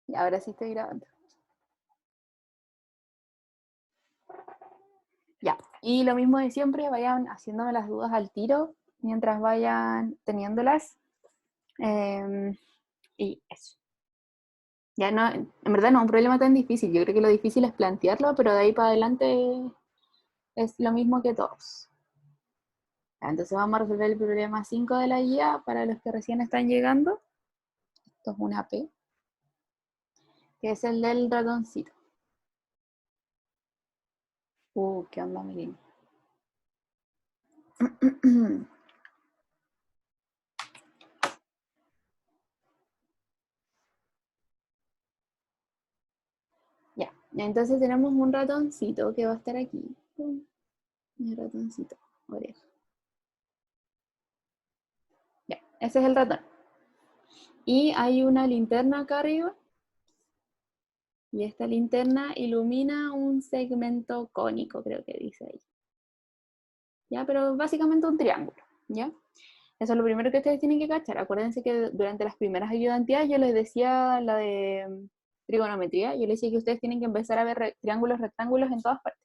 Y ahora sí estoy grabando. Ya, y lo mismo de siempre, vayan haciéndome las dudas al tiro mientras vayan teniéndolas. Y eso. Ya no, en verdad no es un problema tan difícil. Yo creo que lo difícil es plantearlo, pero de ahí para adelante es lo mismo que todos. Ya, entonces vamos a resolver el problema 5 de la guía para los que recién están llegando. Esto es una P, que es el del ratoncito. ¿Qué onda, Melina? Ya, entonces tenemos un ratoncito que va a estar aquí. Mi ratoncito, oreja. Ya, ese es el ratón. Y hay una linterna acá arriba. Y esta linterna ilumina un segmento cónico, creo que dice ahí. ¿Ya? Pero básicamente un triángulo, ¿ya? Eso es lo primero que ustedes tienen que cachar. Acuérdense que durante las primeras ayudantías yo les decía la de trigonometría, yo les decía que ustedes tienen que empezar a ver triángulos, rectángulos en todas partes.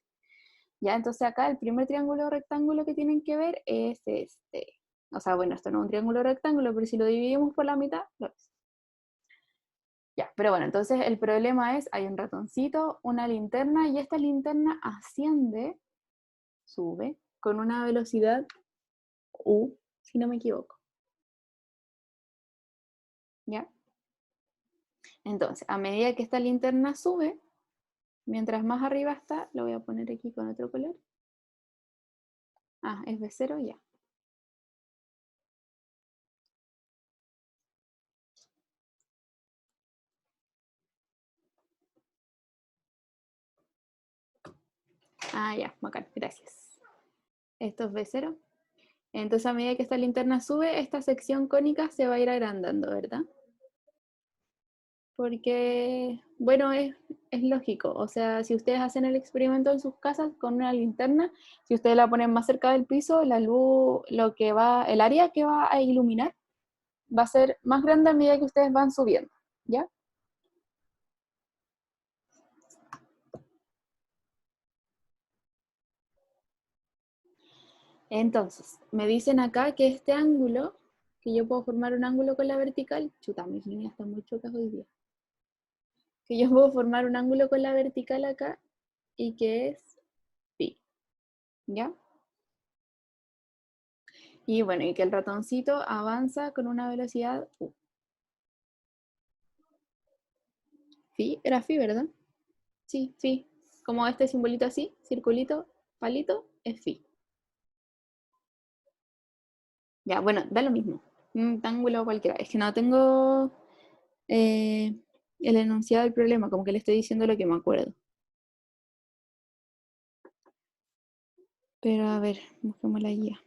¿Ya? Entonces acá el primer triángulo rectángulo que tienen que ver es este. O sea, bueno, esto no es un triángulo rectángulo, pero si lo dividimos por la mitad, lo es. Ya, pero bueno, entonces el problema es, hay un ratoncito, una linterna, y esta linterna asciende, sube, con una velocidad U, si no me equivoco. ¿Ya? Entonces, a medida que esta linterna sube, mientras más arriba está, lo voy a poner aquí con otro color. Ah, es B0, ya. Ah, ya, bacán, gracias. Esto es B0. Entonces, a medida que esta linterna sube, esta sección cónica se va a ir agrandando, ¿verdad? Porque, bueno, es lógico. O sea, si ustedes hacen el experimento en sus casas con una linterna, si ustedes la ponen más cerca del piso, la luz, el área que va a iluminar va a ser más grande a medida que ustedes van subiendo, ¿ya? Entonces, me dicen acá que este ángulo, que yo puedo formar un ángulo con la vertical, chuta, mis líneas están muy chocas hoy día, que yo puedo formar un ángulo con la vertical acá y que es pi, ¿ya? Y bueno, y que el ratoncito avanza con una velocidad u. Phi, era phi, ¿verdad? Sí, phi. Como este simbolito así, circulito, palito, es phi. Ya, bueno, da lo mismo. Un ángulo cualquiera. Es que no tengo eh, el enunciado del problema, como que le estoy diciendo lo que me acuerdo. Pero a ver, busquemos la guía.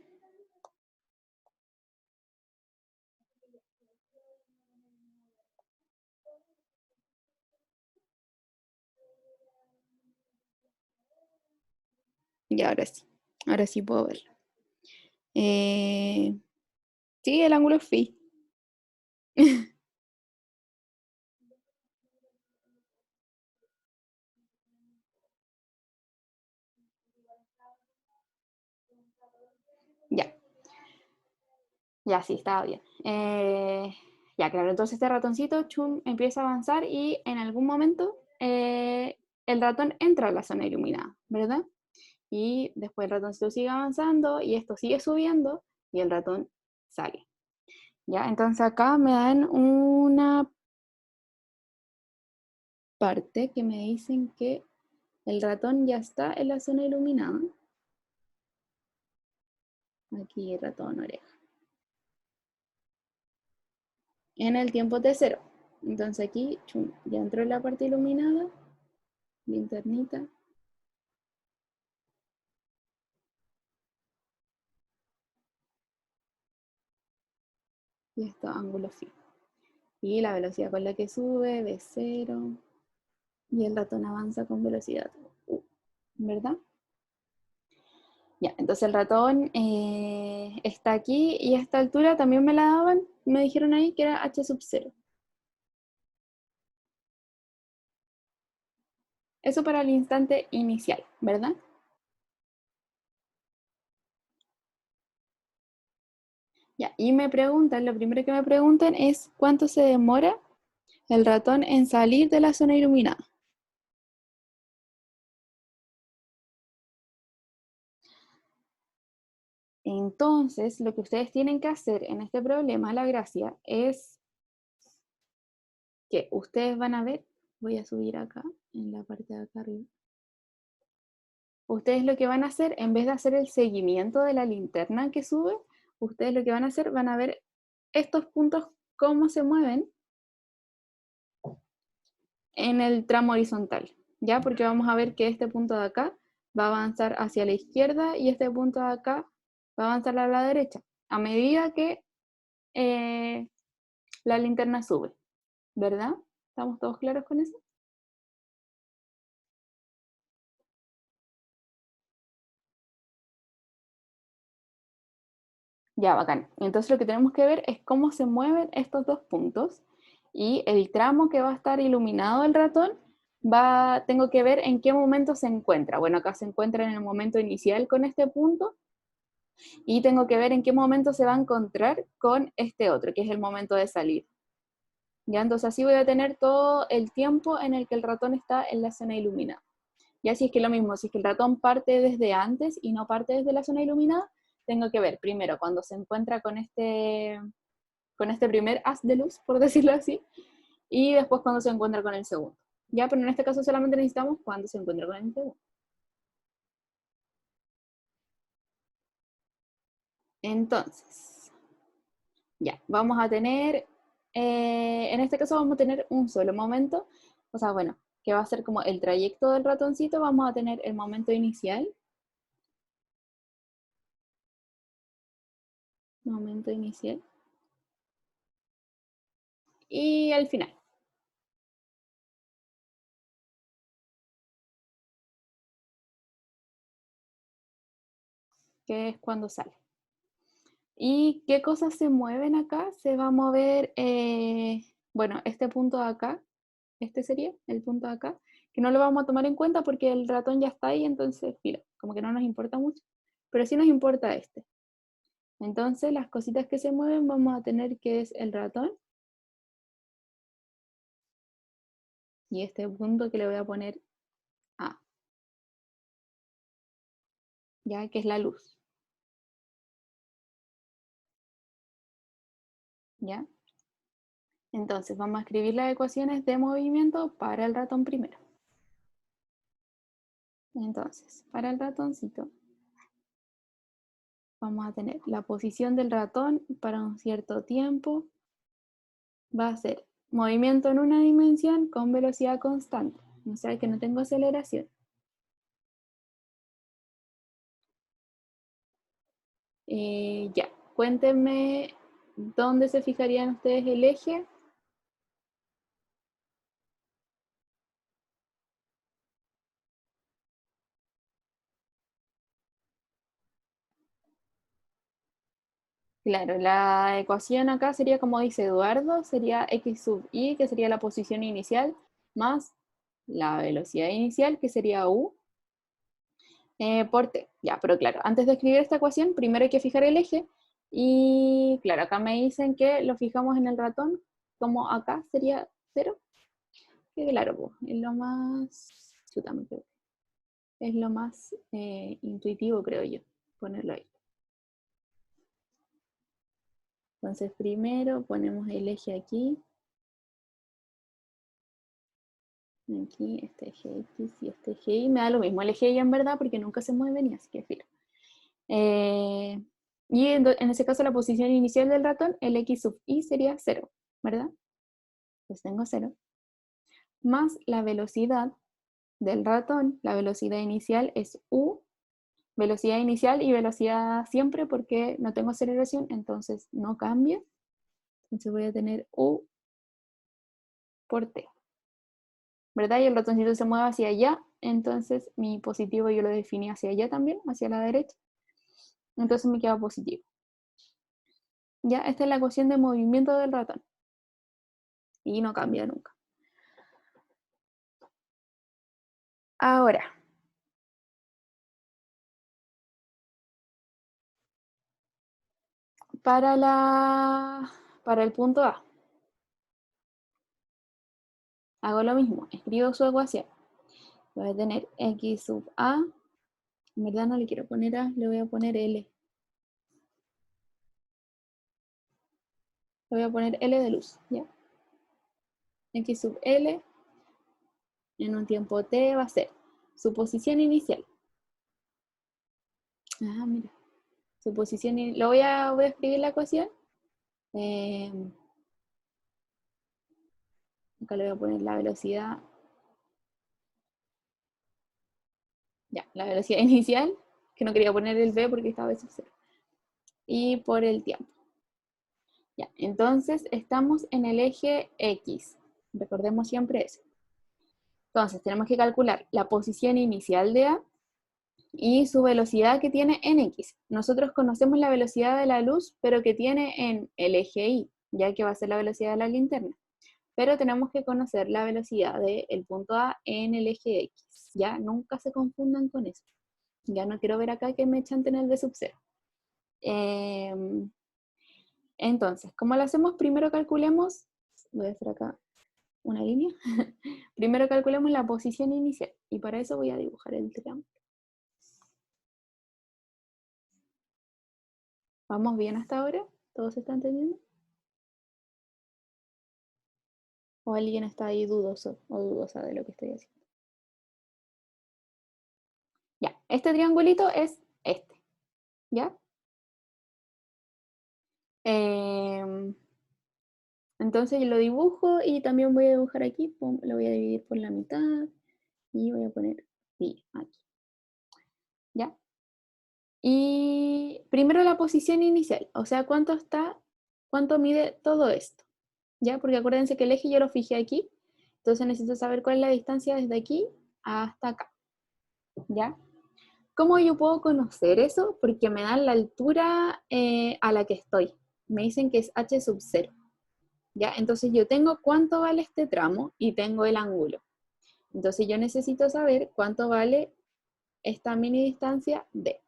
Y ahora sí. Ahora sí puedo verlo. Eh, sí, el ángulo es phi. Ya, ya sí, estaba bien. Ya, claro, entonces este ratoncito chum, empieza a avanzar y en algún momento el ratón entra a la zona iluminada, ¿verdad? Y después el ratoncito sigue avanzando y esto sigue subiendo y el ratón sale. ¿Ya? Entonces acá me dan una parte que me dicen que el ratón ya está en la zona iluminada. Aquí ratón oreja. En el tiempo T0. Entonces aquí chum, ya entró en la parte iluminada, linternita. Y esto ángulo fijo. Y la velocidad con la que sube, V0. Y el ratón avanza con velocidad U, ¿verdad? Ya, entonces el ratón está aquí y a esta altura también me la daban, me dijeron ahí que era H sub 0. Eso para el instante inicial, ¿verdad? Ya, y me preguntan, lo primero que me preguntan es ¿cuánto se demora el ratón en salir de la zona iluminada? Entonces, lo que ustedes tienen que hacer en este problema, la gracia, es que ustedes van a ver, voy a subir acá, en la parte de acá arriba. Ustedes lo que van a hacer, en vez de hacer el seguimiento de la linterna que sube, ustedes lo que van a hacer, van a ver estos puntos cómo se mueven en el tramo horizontal, ¿ya? Porque vamos a ver que este punto de acá va a avanzar hacia la izquierda y este punto de acá va a avanzar a la derecha, a medida que la linterna sube, ¿verdad? ¿Estamos todos claros con eso? Ya, bacán. Entonces lo que tenemos que ver es cómo se mueven estos dos puntos y el tramo que va a estar iluminado el ratón, tengo que ver en qué momento se encuentra. Bueno, acá se encuentra en el momento inicial con este punto y tengo que ver en qué momento se va a encontrar con este otro, que es el momento de salir. Ya, entonces así voy a tener todo el tiempo en el que el ratón está en la zona iluminada. Ya si es que lo mismo, si es que el ratón parte desde antes y no parte desde la zona iluminada, tengo que ver primero cuando se encuentra con este primer haz de luz, por decirlo así, y después cuando se encuentra con el segundo. Ya, pero en este caso solamente necesitamos cuando se encuentra con el segundo. Entonces, ya, vamos a tener, en este caso vamos a tener un solo momento, o sea, bueno, que va a ser como el trayecto del ratoncito, vamos a tener el momento inicial, momento inicial, y al final, que es cuando sale. ¿Y qué cosas se mueven acá? Se va a mover, bueno, este punto de acá, este sería el punto de acá, que no lo vamos a tomar en cuenta porque el ratón ya está ahí, entonces, mira, como que no nos importa mucho, pero sí nos importa este. Entonces, las cositas que se mueven vamos a tener que es el ratón y este punto que le voy a poner A, ya que es la luz, ¿ya? Entonces, vamos a escribir las ecuaciones de movimiento para el ratón primero. Entonces, para el ratoncito, vamos a tener la posición del ratón para un cierto tiempo. Va a ser movimiento en una dimensión con velocidad constante. O sea que no tengo aceleración. Ya, cuéntenme dónde se fijarían ustedes el eje. Claro, la ecuación acá sería como dice Eduardo, sería x sub i, que sería la posición inicial, más la velocidad inicial, que sería u, por t. Ya, pero claro, antes de escribir esta ecuación, primero hay que fijar el eje. Y claro, acá me dicen que lo fijamos en el ratón, como acá sería 0. Que claro, po, es lo más, chuta, es lo más intuitivo, creo yo, ponerlo ahí. Entonces primero ponemos el eje aquí, aquí, este eje X y este eje Y, me da lo mismo el eje Y en verdad porque nunca se mueve ni así que filo. Y en ese caso la posición inicial del ratón, el X sub I sería 0, ¿verdad? Pues tengo 0, más la velocidad del ratón, la velocidad inicial es U, velocidad inicial y velocidad siempre porque no tengo aceleración, entonces no cambia. Entonces voy a tener U por T, ¿verdad? Y el ratoncito se mueve hacia allá, entonces mi positivo yo lo definí hacia allá también, hacia la derecha. Entonces me queda positivo. Ya, esta es la ecuación de movimiento del ratón. Y no cambia nunca. Ahora, para el punto A, hago lo mismo, escribo su ecuación. Voy a tener x sub a, en verdad no le quiero poner a, le voy a poner l. Le voy a poner l de luz, ¿ya? X sub l en un tiempo t va a ser su posición inicial. Ah, mira. Su posición, voy a escribir la ecuación. Acá le voy a poner la velocidad. Ya, la velocidad inicial, que no quería poner el v porque estaba sub 0. Y por el tiempo. Ya, entonces estamos en el eje X. Recordemos siempre eso. Entonces tenemos que calcular la posición inicial de A y su velocidad que tiene en X. Nosotros conocemos la velocidad de la luz, pero que tiene en el eje Y, ya que va a ser la velocidad de la linterna. Pero tenemos que conocer la velocidad del punto A en el eje X. Ya, nunca se confundan con eso. Ya no quiero ver acá que me chanten el v sub 0. Entonces, ¿cómo lo hacemos? Primero calculemos, voy a hacer acá una línea. Primero calculemos la posición inicial y para eso voy a dibujar el triángulo. ¿Vamos bien hasta ahora? ¿Todos se están entendiendo? ¿O alguien está ahí dudoso o dudosa de lo que estoy haciendo? Ya, este triangulito es este, ¿ya? Entonces yo lo dibujo y también voy a dibujar aquí, lo voy a dividir por la mitad y voy a poner pi aquí, ¿ya? Y primero la posición inicial, o sea, cuánto mide todo esto, ¿ya? Porque acuérdense que el eje yo lo fijé aquí, entonces necesito saber cuál es la distancia desde aquí hasta acá, ¿ya? ¿Cómo yo puedo conocer eso? Porque me dan la altura a la que estoy. Me dicen que es h sub 0, ¿ya? Entonces yo tengo cuánto vale este tramo y tengo el ángulo. Entonces yo necesito saber cuánto vale esta mini distancia d,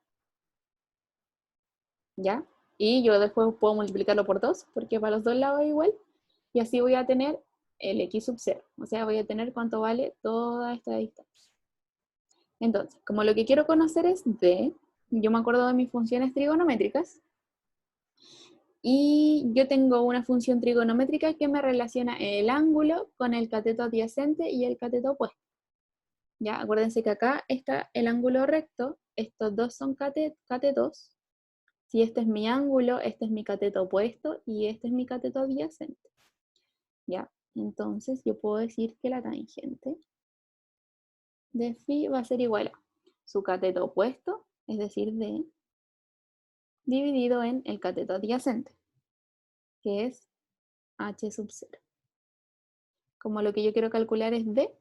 ¿ya? Y yo después puedo multiplicarlo por 2, porque para los dos lados es igual, y así voy a tener el x sub 0, o sea, voy a tener cuánto vale toda esta distancia. Entonces, como lo que quiero conocer es d, yo me acuerdo de mis funciones trigonométricas, y yo tengo una función trigonométrica que me relaciona el ángulo con el cateto adyacente y el cateto opuesto. Ya, acuérdense que acá está el ángulo recto, estos dos son catetos. Si este es mi ángulo, este es mi cateto opuesto y este es mi cateto adyacente. ¿Ya? Entonces yo puedo decir que la tangente de phi va a ser igual a su cateto opuesto, es decir, d, dividido en el cateto adyacente, que es h sub 0. Como lo que yo quiero calcular es d,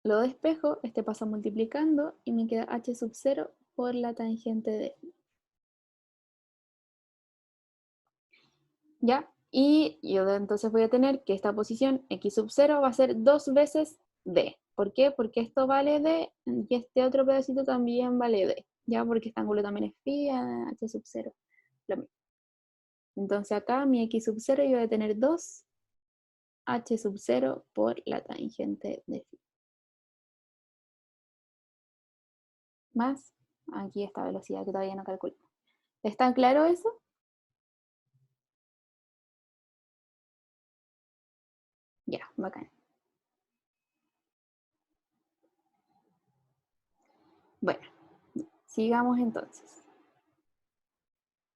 lo despejo, este pasa multiplicando y me queda h sub 0 por la tangente de phi. ¿Ya? Y yo entonces voy a tener que esta posición x sub 0 va a ser 2 veces d. ¿Por qué? Porque esto vale d y este otro pedacito también vale d. ¿Ya? Porque este ángulo también es phi, h sub 0. Lo mismo. Entonces acá mi x sub 0 yo voy a tener 2 h sub 0 por la tangente de phi. Más aquí esta velocidad que todavía no calculo. ¿Está claro eso? Ya, bacán. Bueno, sigamos entonces.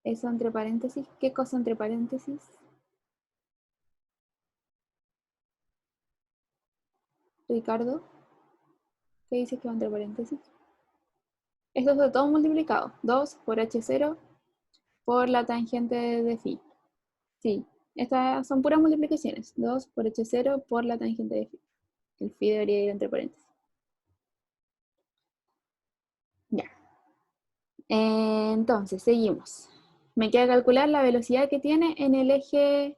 Eso entre paréntesis. ¿Qué cosa entre paréntesis? Ricardo, ¿qué dice que va entre paréntesis? Esto es todo multiplicado. 2 por h0 por la tangente de phi. Sí, estas son puras multiplicaciones. 2 por h0 por la tangente de phi. El phi debería ir entre paréntesis. Ya. Entonces, seguimos. Me queda calcular la velocidad que tiene en el eje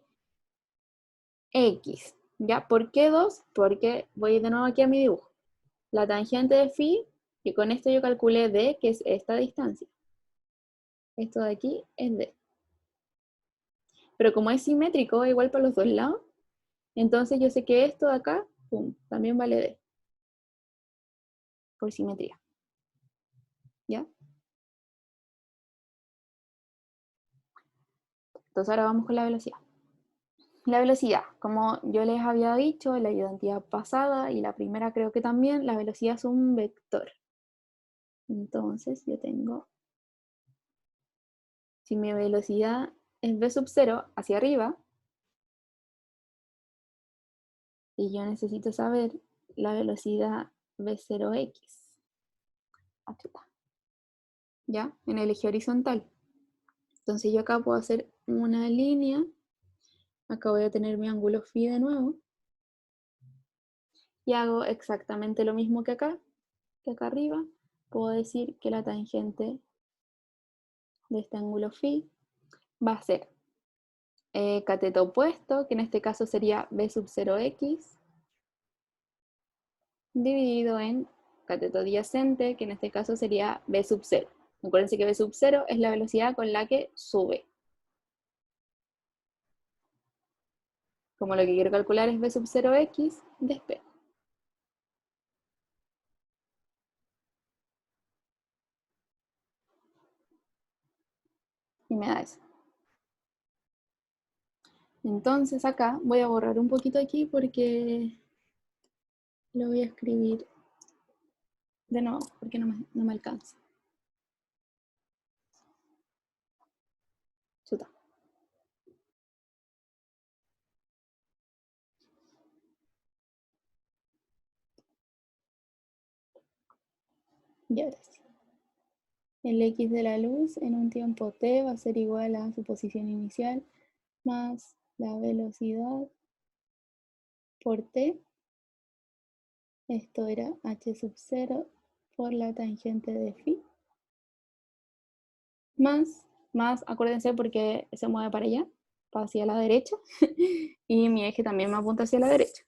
X. ¿Ya? ¿Por qué 2? Porque voy de nuevo aquí a mi dibujo. La tangente de phi, y con esto yo calculé d, que es esta distancia. Esto de aquí es d. Pero como es simétrico, igual para los dos lados, entonces yo sé que esto de acá, pum, también vale d. Por simetría. ¿Ya? Entonces ahora vamos con la velocidad. La velocidad, como yo les había dicho en la identidad pasada y la primera creo que también, la velocidad es un vector. Entonces yo tengo, si mi velocidad es v sub 0 hacia arriba, y yo necesito saber la velocidad v0x, ¿ya? En el eje horizontal. Entonces yo acá puedo hacer una línea, acá voy a tener mi ángulo phi de nuevo, y hago exactamente lo mismo que acá arriba, puedo decir que la tangente de este ángulo phi va a ser cateto opuesto, que en este caso sería v sub 0x, dividido en cateto adyacente, que en este caso sería v sub 0. Acuérdense que v sub 0 es la velocidad con la que sube. Como lo que quiero calcular es v sub 0x, despejo. Y me da eso. Entonces acá voy a borrar un poquito aquí porque lo voy a escribir de nuevo, porque no me alcanza. Chuta. Y ahora sí. El x de la luz en un tiempo t va a ser igual a su posición inicial más la velocidad por t. Esto era h sub 0 por la tangente de phi. Más, acuérdense porque se mueve para allá, hacia la derecha, y mi eje también me apunta hacia la derecha.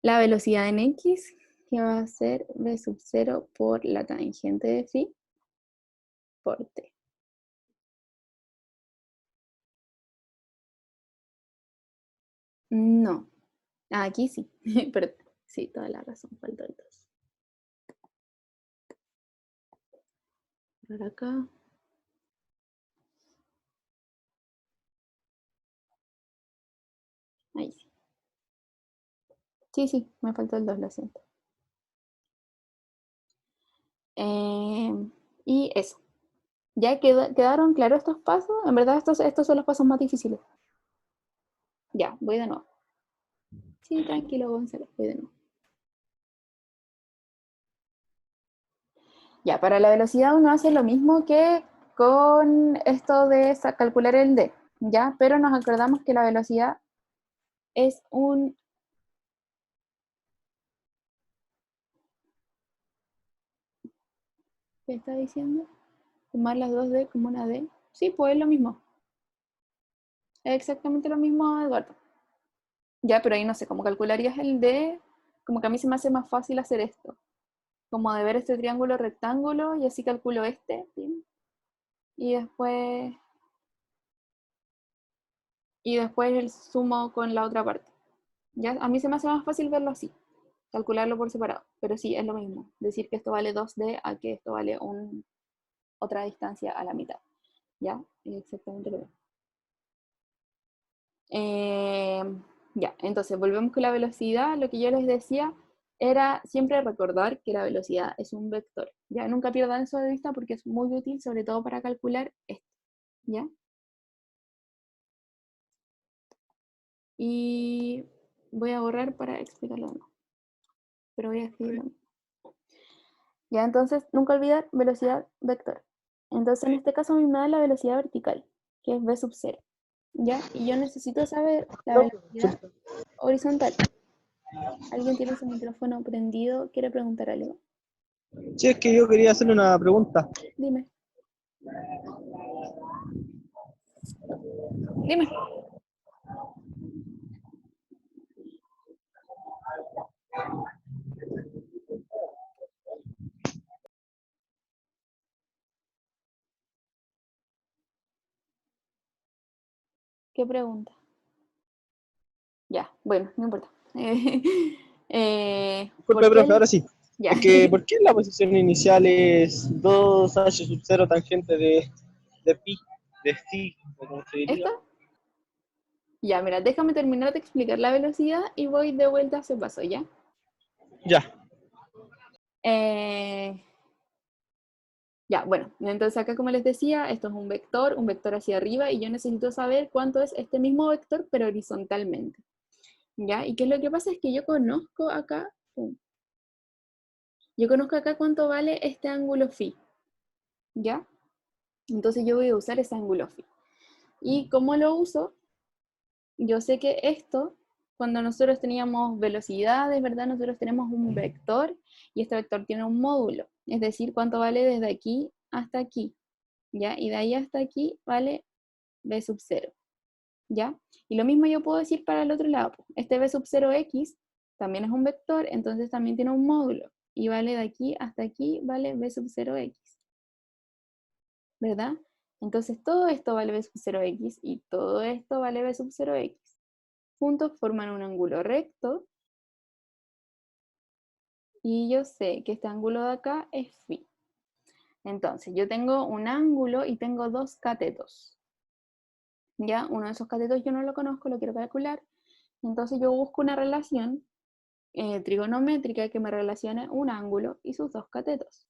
La velocidad en x, que va a ser v sub 0 por la tangente de phi por t. No, aquí sí, pero sí, toda la razón, faltó el 2. Por acá. Ahí sí. Sí, me faltó el 2, lo siento. Y eso. ¿Ya quedaron claros estos pasos? En verdad estos son los pasos más difíciles. Ya, voy de nuevo. Sí, tranquilo, Gonzalo, voy de nuevo. Ya, para la velocidad uno hace lo mismo que con esto de calcular el d, ¿ya? Pero nos acordamos que la velocidad es un... ¿Qué está diciendo? Tomar las dos d como una d. Sí, pues es lo mismo. Es exactamente lo mismo, Eduardo. Ya, pero ahí no sé cómo calcularías el d. Como que a mí se me hace más fácil hacer esto. Como de ver este triángulo rectángulo y así calculo este. ¿Sí? Y después el sumo con la otra parte. ¿Ya? A mí se me hace más fácil verlo así, calcularlo por separado, pero sí, es lo mismo, decir que esto vale 2D a que esto vale otra distancia a la mitad, ¿ya? Es exactamente lo mismo. Eh, ya, entonces volvemos con la velocidad, lo que yo les decía era siempre recordar que la velocidad es un vector, ¿ya? Nunca pierdan eso de vista porque es muy útil, sobre todo para calcular esto, ¿ya? Y voy a borrar para explicarlo más, pero voy a escribirlo. Ya, entonces, nunca olvidar velocidad vector. Entonces, en este caso, a mí me da la velocidad vertical, que es v sub 0. ¿Ya? Y yo necesito saber la velocidad horizontal. ¿Alguien tiene su micrófono prendido? ¿Quiere preguntar algo? Sí, es que yo quería hacerle una pregunta. Dime. Dime. ¿Qué pregunta? Ya, bueno, no importa. Disculpe, ¿Por qué profe, ahora sí. Ya. Es que, ¿por qué la posición inicial es 2h sub 0 tangente de pi, de phi, o como se diría? ¿Esto? Ya, mira, déjame terminar de explicar la velocidad y voy de vuelta a ese paso, ¿ya? Ya, Eh, ya, bueno, entonces acá como les decía, esto es un vector hacia arriba, y yo necesito saber cuánto es este mismo vector, pero horizontalmente, ¿ya? Y qué es lo que pasa es que yo conozco acá, cuánto vale este ángulo phi, ¿ya? Entonces yo voy a usar ese ángulo phi. ¿Y cómo lo uso? Yo sé que esto, cuando nosotros teníamos velocidades, ¿verdad? Nosotros tenemos un vector y este vector tiene un módulo, es decir, cuánto vale desde aquí hasta aquí, ¿ya? Y de ahí hasta aquí vale b sub 0, ¿ya? Y lo mismo yo puedo decir para el otro lado. Este b sub 0x también es un vector, entonces también tiene un módulo y vale de aquí hasta aquí, vale b sub 0x, ¿verdad? Entonces todo esto vale b sub 0x y todo esto vale b sub 0x. Juntos forman un ángulo recto y yo sé que este ángulo de acá es phi. Entonces yo tengo un ángulo y tengo dos catetos. Ya, uno de esos catetos yo no lo conozco, lo quiero calcular. Entonces yo busco una relación trigonométrica que me relacione un ángulo y sus dos catetos.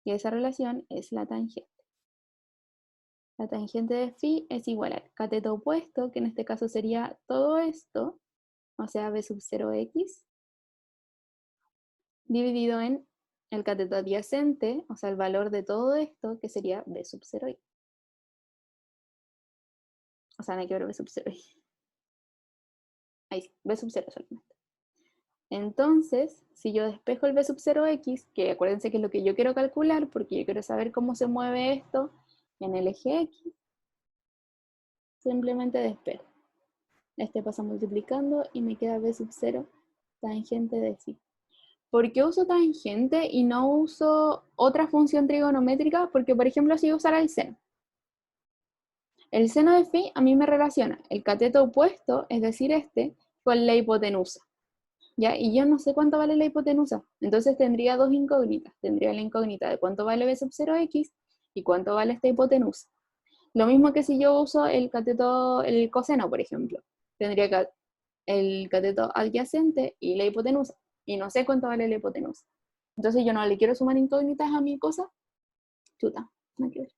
Y esa relación es la tangente. La tangente de phi es igual al cateto opuesto, que en este caso sería todo esto, o sea, b sub 0x, dividido en el cateto adyacente, o sea, el valor de todo esto, que sería b sub 0x. O sea, no hay que ver b sub 0x. Ahí sí, b sub 0 solamente. Entonces, si yo despejo el b sub 0x, que acuérdense que es lo que yo quiero calcular, porque yo quiero saber cómo se mueve esto en el eje x, simplemente despejo. Este pasa multiplicando y me queda b sub 0 tangente de phi. ¿Por qué uso tangente y no uso otra función trigonométrica? Porque, por ejemplo, si yo usara el seno. El seno de phi a mí me relaciona el cateto opuesto, es decir, este, con la hipotenusa. ¿Ya? Y yo no sé cuánto vale la hipotenusa. Entonces tendría dos incógnitas. Tendría la incógnita de cuánto vale b sub 0x y cuánto vale esta hipotenusa. Lo mismo que si yo uso el cateto, el coseno, por ejemplo. Tendría el cateto adyacente y la hipotenusa. Y no sé cuánto vale la hipotenusa. Entonces yo no le quiero sumar incógnitas a mi cosa. Chuta, no quiero.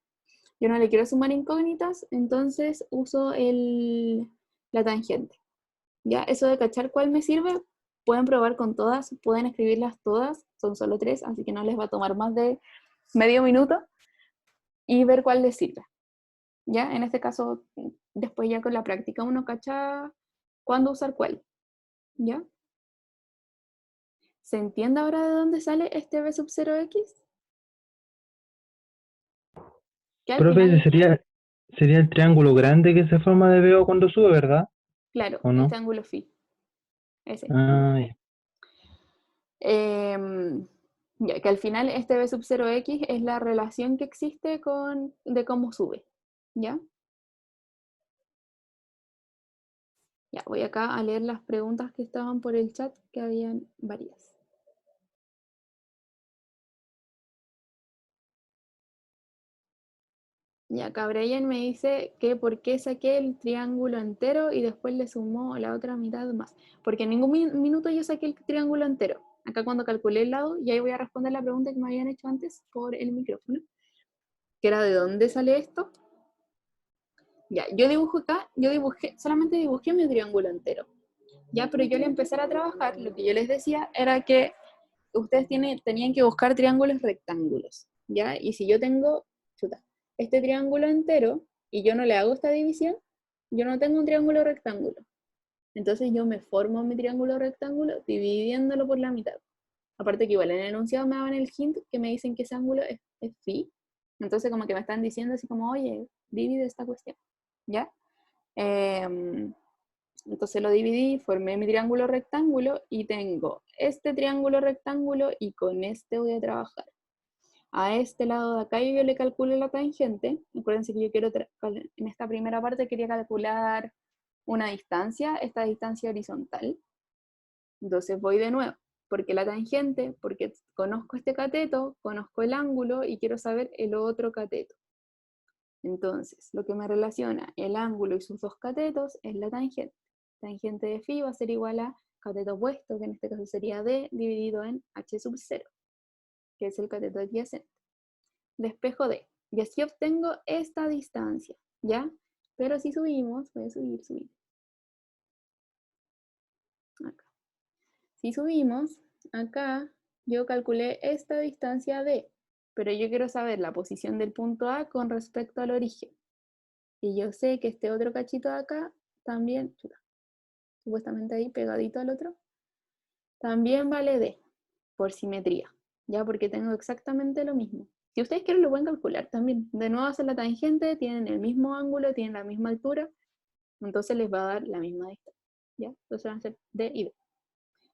Yo no le quiero sumar incógnitas, entonces uso la tangente. ¿Ya? Eso de cachar cuál me sirve, pueden probar con todas, pueden escribirlas todas, son solo 3, así que no les va a tomar más de medio minuto, y ver cuál les sirve. ¿Ya? En este caso, después ya con la práctica uno cacha cuándo usar cuál. ¿Ya? ¿Se entiende ahora de dónde sale este b sub 0x? Que al Profe, ese final, sería el triángulo grande que se forma de BO cuando sube, ¿verdad? claro, ¿O este no? ángulo phi, ese. Ah, ya. Ya, que al final este b sub 0x es la relación que existe de cómo sube. ¿Ya? Ya, voy acá a leer las preguntas que estaban por el chat, que habían varias. Y acá Brian me dice que por qué saqué el triángulo entero y después le sumó la otra mitad más. Porque en ningún minuto yo saqué el triángulo entero. Acá cuando calculé el lado, y ahí voy a responder la pregunta que me habían hecho antes por el micrófono, que era de dónde sale esto. Ya, yo dibujo acá, solamente dibujé mi triángulo entero. Ya, pero yo al empezar a trabajar, lo que yo les decía era que ustedes tenían que buscar triángulos rectángulos, ¿ya? Y si yo tengo, este triángulo entero y yo no le hago esta división, yo no tengo un triángulo rectángulo. Entonces yo me formo mi triángulo rectángulo dividiéndolo por la mitad. Aparte que igual en el enunciado me daban el hint que me dicen que ese ángulo es phi. Entonces como que me están diciendo así como, oye, divide esta cuestión, ¿ya? Entonces lo dividí, formé mi triángulo rectángulo y tengo este triángulo rectángulo y con este voy a trabajar. A este lado de acá yo le calculo la tangente. Acuérdense que yo quiero, en esta primera parte quería calcular una distancia, esta distancia horizontal. Entonces voy de nuevo. Porque la tangente, porque conozco este cateto, conozco el ángulo y quiero saber el otro cateto. Entonces, lo que me relaciona el ángulo y sus dos catetos es la tangente. Tangente de phi va a ser igual a cateto opuesto, que en este caso sería D, dividido en h sub 0, que es el cateto adyacente. Despejo D. Y así obtengo esta distancia, ¿ya? Pero si subimos, voy a subir. Acá. Si subimos, acá yo calculé esta distancia D, pero yo quiero saber la posición del punto A con respecto al origen. Y yo sé que este otro cachito de acá también, supuestamente ahí pegadito al otro, también vale D, por simetría, ya porque tengo exactamente lo mismo. Si ustedes quieren lo pueden calcular también. De nuevo hacen la tangente, tienen el mismo ángulo, tienen la misma altura, entonces les va a dar la misma distancia, ¿ya? Entonces van a ser D y D.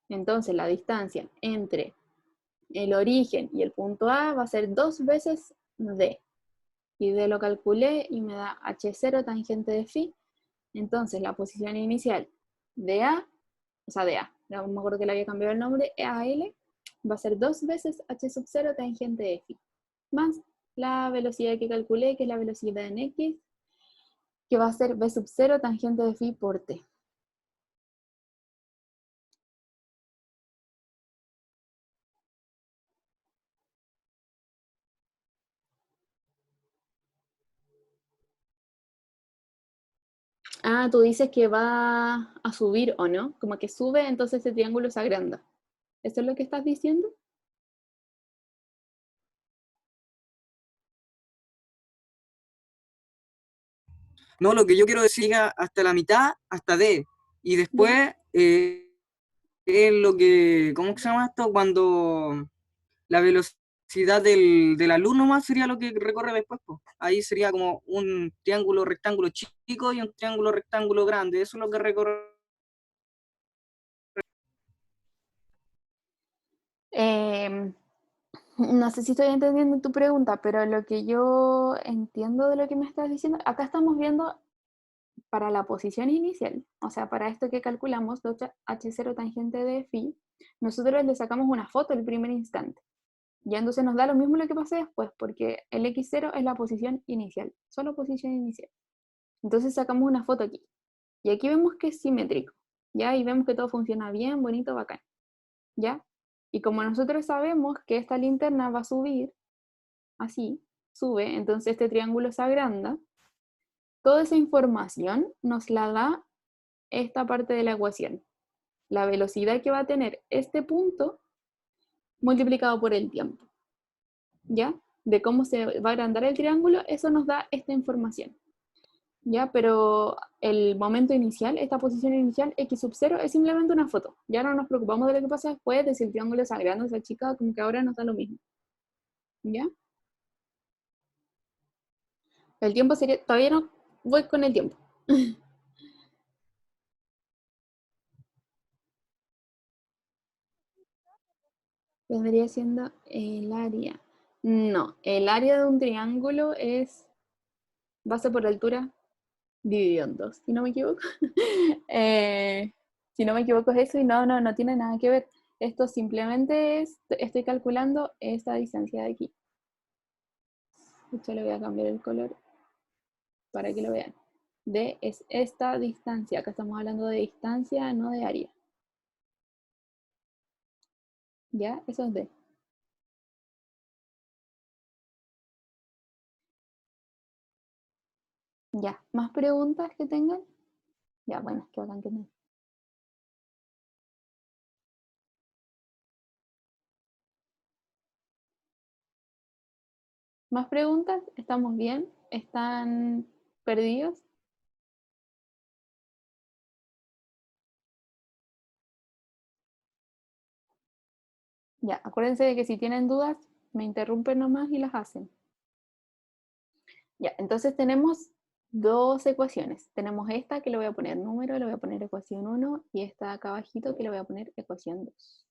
Entonces la distancia entre el origen y el punto A va a ser 2 veces D. Y D lo calculé y me da H0 tangente de phi. Entonces la posición inicial de A, o sea de A, no me acuerdo que le había cambiado el nombre, a L, va a ser 2 veces H sub 0 tangente de phi, más la velocidad que calculé, que es la velocidad en X, que va a ser B sub 0 tangente de phi por T. Ah, tú dices que va a subir o no, como que sube, entonces ese triángulo se agranda. ¿Eso es lo que estás diciendo? No, lo que yo quiero decir llega hasta la mitad, hasta D. Y ¿Ya? después es lo que, ¿cómo se llama esto? Cuando la velocidad de la luz nomás sería lo que recorre después, pues. Ahí sería como un triángulo rectángulo chico y un triángulo rectángulo grande. Eso es lo que recorre. No sé si estoy entendiendo tu pregunta, pero lo que yo entiendo de lo que me estás diciendo, acá estamos viendo para la posición inicial, o sea, para esto que calculamos, h0 tangente de phi, nosotros le sacamos una foto el primer instante. Ya entonces nos da lo mismo lo que pase después, porque el x0 es la posición inicial, solo posición inicial. Entonces sacamos una foto aquí. Y aquí vemos que es simétrico, ¿ya? Y vemos que todo funciona bien, bonito, bacán, ¿ya? Y como nosotros sabemos que esta linterna va a subir, así, sube, entonces este triángulo se agranda, toda esa información nos la da esta parte de la ecuación. La velocidad que va a tener este punto multiplicado por el tiempo, ¿ya? De cómo se va a agrandar el triángulo, eso nos da esta información, ¿ya? Pero el momento inicial, esta posición inicial, x sub 0, es simplemente una foto. Ya no nos preocupamos de lo que pasa después, de si el triángulo se agranda o se achica, como que ahora nos da lo mismo, ¿ya? El tiempo sería, todavía no voy con el tiempo. Vendría siendo el área. No, el área de un triángulo es base por altura dividido en dos, si no me equivoco. Si no me equivoco es eso y no tiene nada que ver. Esto simplemente es, estoy calculando esta distancia de aquí. De hecho, le voy a cambiar el color para que lo vean. D es esta distancia. Acá estamos hablando de distancia, no de área. ¿Ya? Eso es D. Ya. ¿Más preguntas que tengan? Ya, bueno, que bacán que no. ¿Más preguntas? ¿Estamos bien? ¿Están perdidos? Ya, acuérdense de que si tienen dudas, me interrumpen nomás y las hacen. Ya, entonces tenemos dos ecuaciones. Tenemos esta que le voy a poner número, le voy a poner ecuación 1, y esta acá abajito que le voy a poner ecuación 2.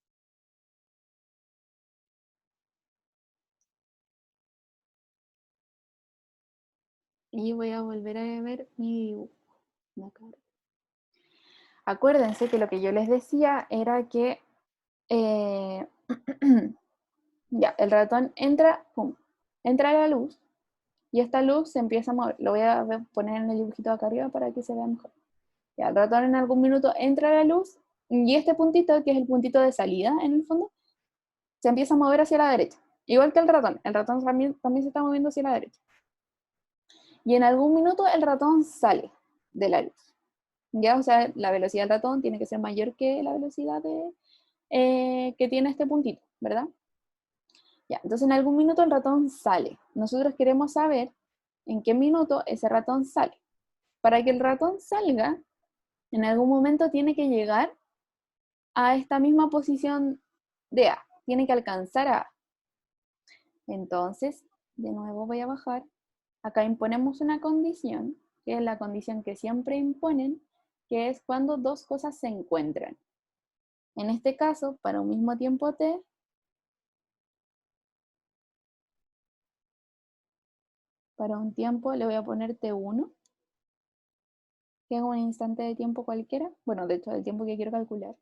Y voy a volver a ver mi dibujo. Acuérdense que lo que yo les decía era que ya, el ratón entra, pum, entra a la luz y esta luz se empieza a mover. Lo voy a poner en el dibujito de acá arriba para que se vea mejor. Ya, el ratón en algún minuto entra a la luz y este puntito, que es el puntito de salida en el fondo, se empieza a mover hacia la derecha. Igual que el ratón también se está moviendo hacia la derecha. Y en algún minuto el ratón sale de la luz. ¿Ya? O sea, la velocidad del ratón tiene que ser mayor que la velocidad que tiene este puntito, ¿verdad? Ya, entonces en algún minuto el ratón sale. Nosotros queremos saber en qué minuto ese ratón sale. Para que el ratón salga, en algún momento tiene que llegar a esta misma posición de A. Tiene que alcanzar a A. Entonces, de nuevo voy a bajar. Acá imponemos una condición, que es la condición que siempre imponen, que es cuando dos cosas se encuentran. En este caso, para un mismo tiempo t, para un tiempo le voy a poner t1, que es un instante de tiempo cualquiera, bueno, de hecho, el tiempo que quiero calcular.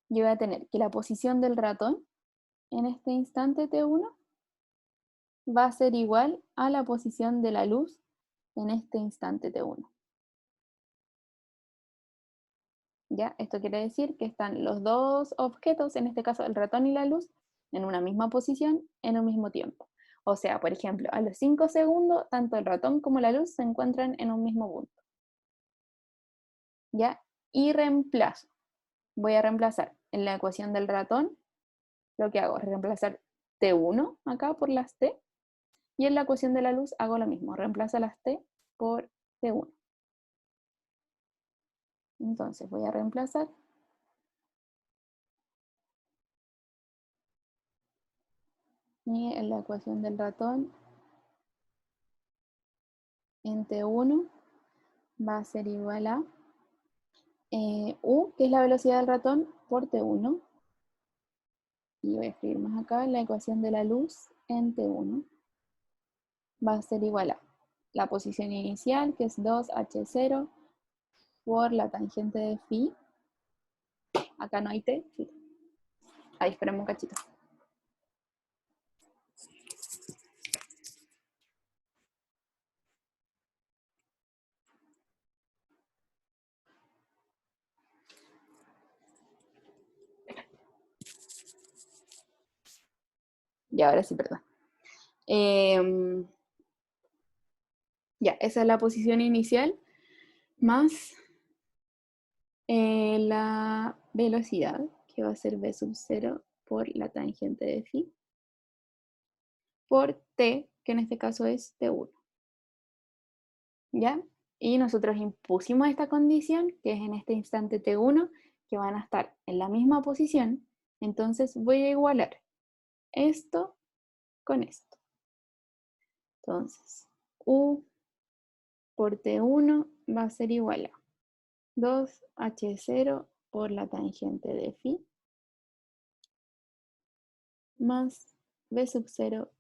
Yo voy a tener que la posición del ratón en este instante t1 va a ser igual a la posición de la luz en este instante t1. ¿Ya? Esto quiere decir que están los dos objetos, en este caso el ratón y la luz, en una misma posición en un mismo tiempo. O sea, por ejemplo, a los 5 segundos, tanto el ratón como la luz se encuentran en un mismo punto. ¿Ya? Y reemplazo. Voy a reemplazar en la ecuación del ratón, lo que hago es reemplazar T1 acá por las T, y en la ecuación de la luz hago lo mismo, reemplazo las T por T1. Entonces voy a reemplazar y en la ecuación del ratón en T1 va a ser igual a U, que es la velocidad del ratón, por T1. Y voy a escribir más acá, la ecuación de la luz en T1 va a ser igual a la posición inicial, que es 2h0 por la tangente de phi. Acá no hay T. Ahí, esperemos un cachito. Y ahora sí, perdón. Ya, esa es la posición inicial más la velocidad, que va a ser v sub 0 por la tangente de phi, por t, que en este caso es t1. ¿Ya? Y nosotros impusimos esta condición, que es en este instante t1, que van a estar en la misma posición. Entonces voy a igualar esto con esto. Entonces, u por t1 va a ser igual a 2h0 por la tangente de phi más v sub 0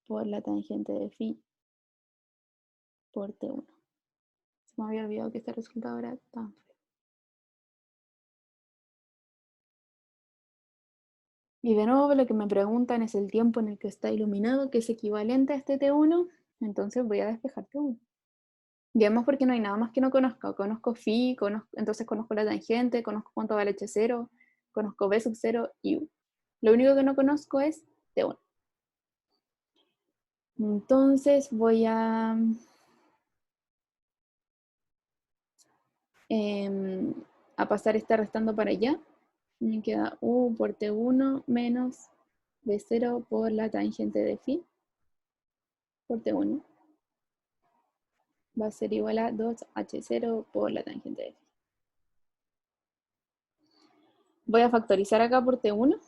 por la tangente de phi por t1. Se me había olvidado que este resultado era tan feo. Y de nuevo lo que me preguntan es el tiempo en el que está iluminado, que es equivalente a este t1, entonces voy a despejar t1. Digamos porque no hay nada más que no conozco. Conozco phi, entonces conozco la tangente, conozco cuánto vale h0, conozco v sub 0 y u. Lo único que no conozco es t1. Entonces voy a pasar este restando para allá. Me queda u por t1 menos v0 por la tangente de phi por t1. Va a ser igual a 2h0 por la tangente de phi. Voy a factorizar acá por t1,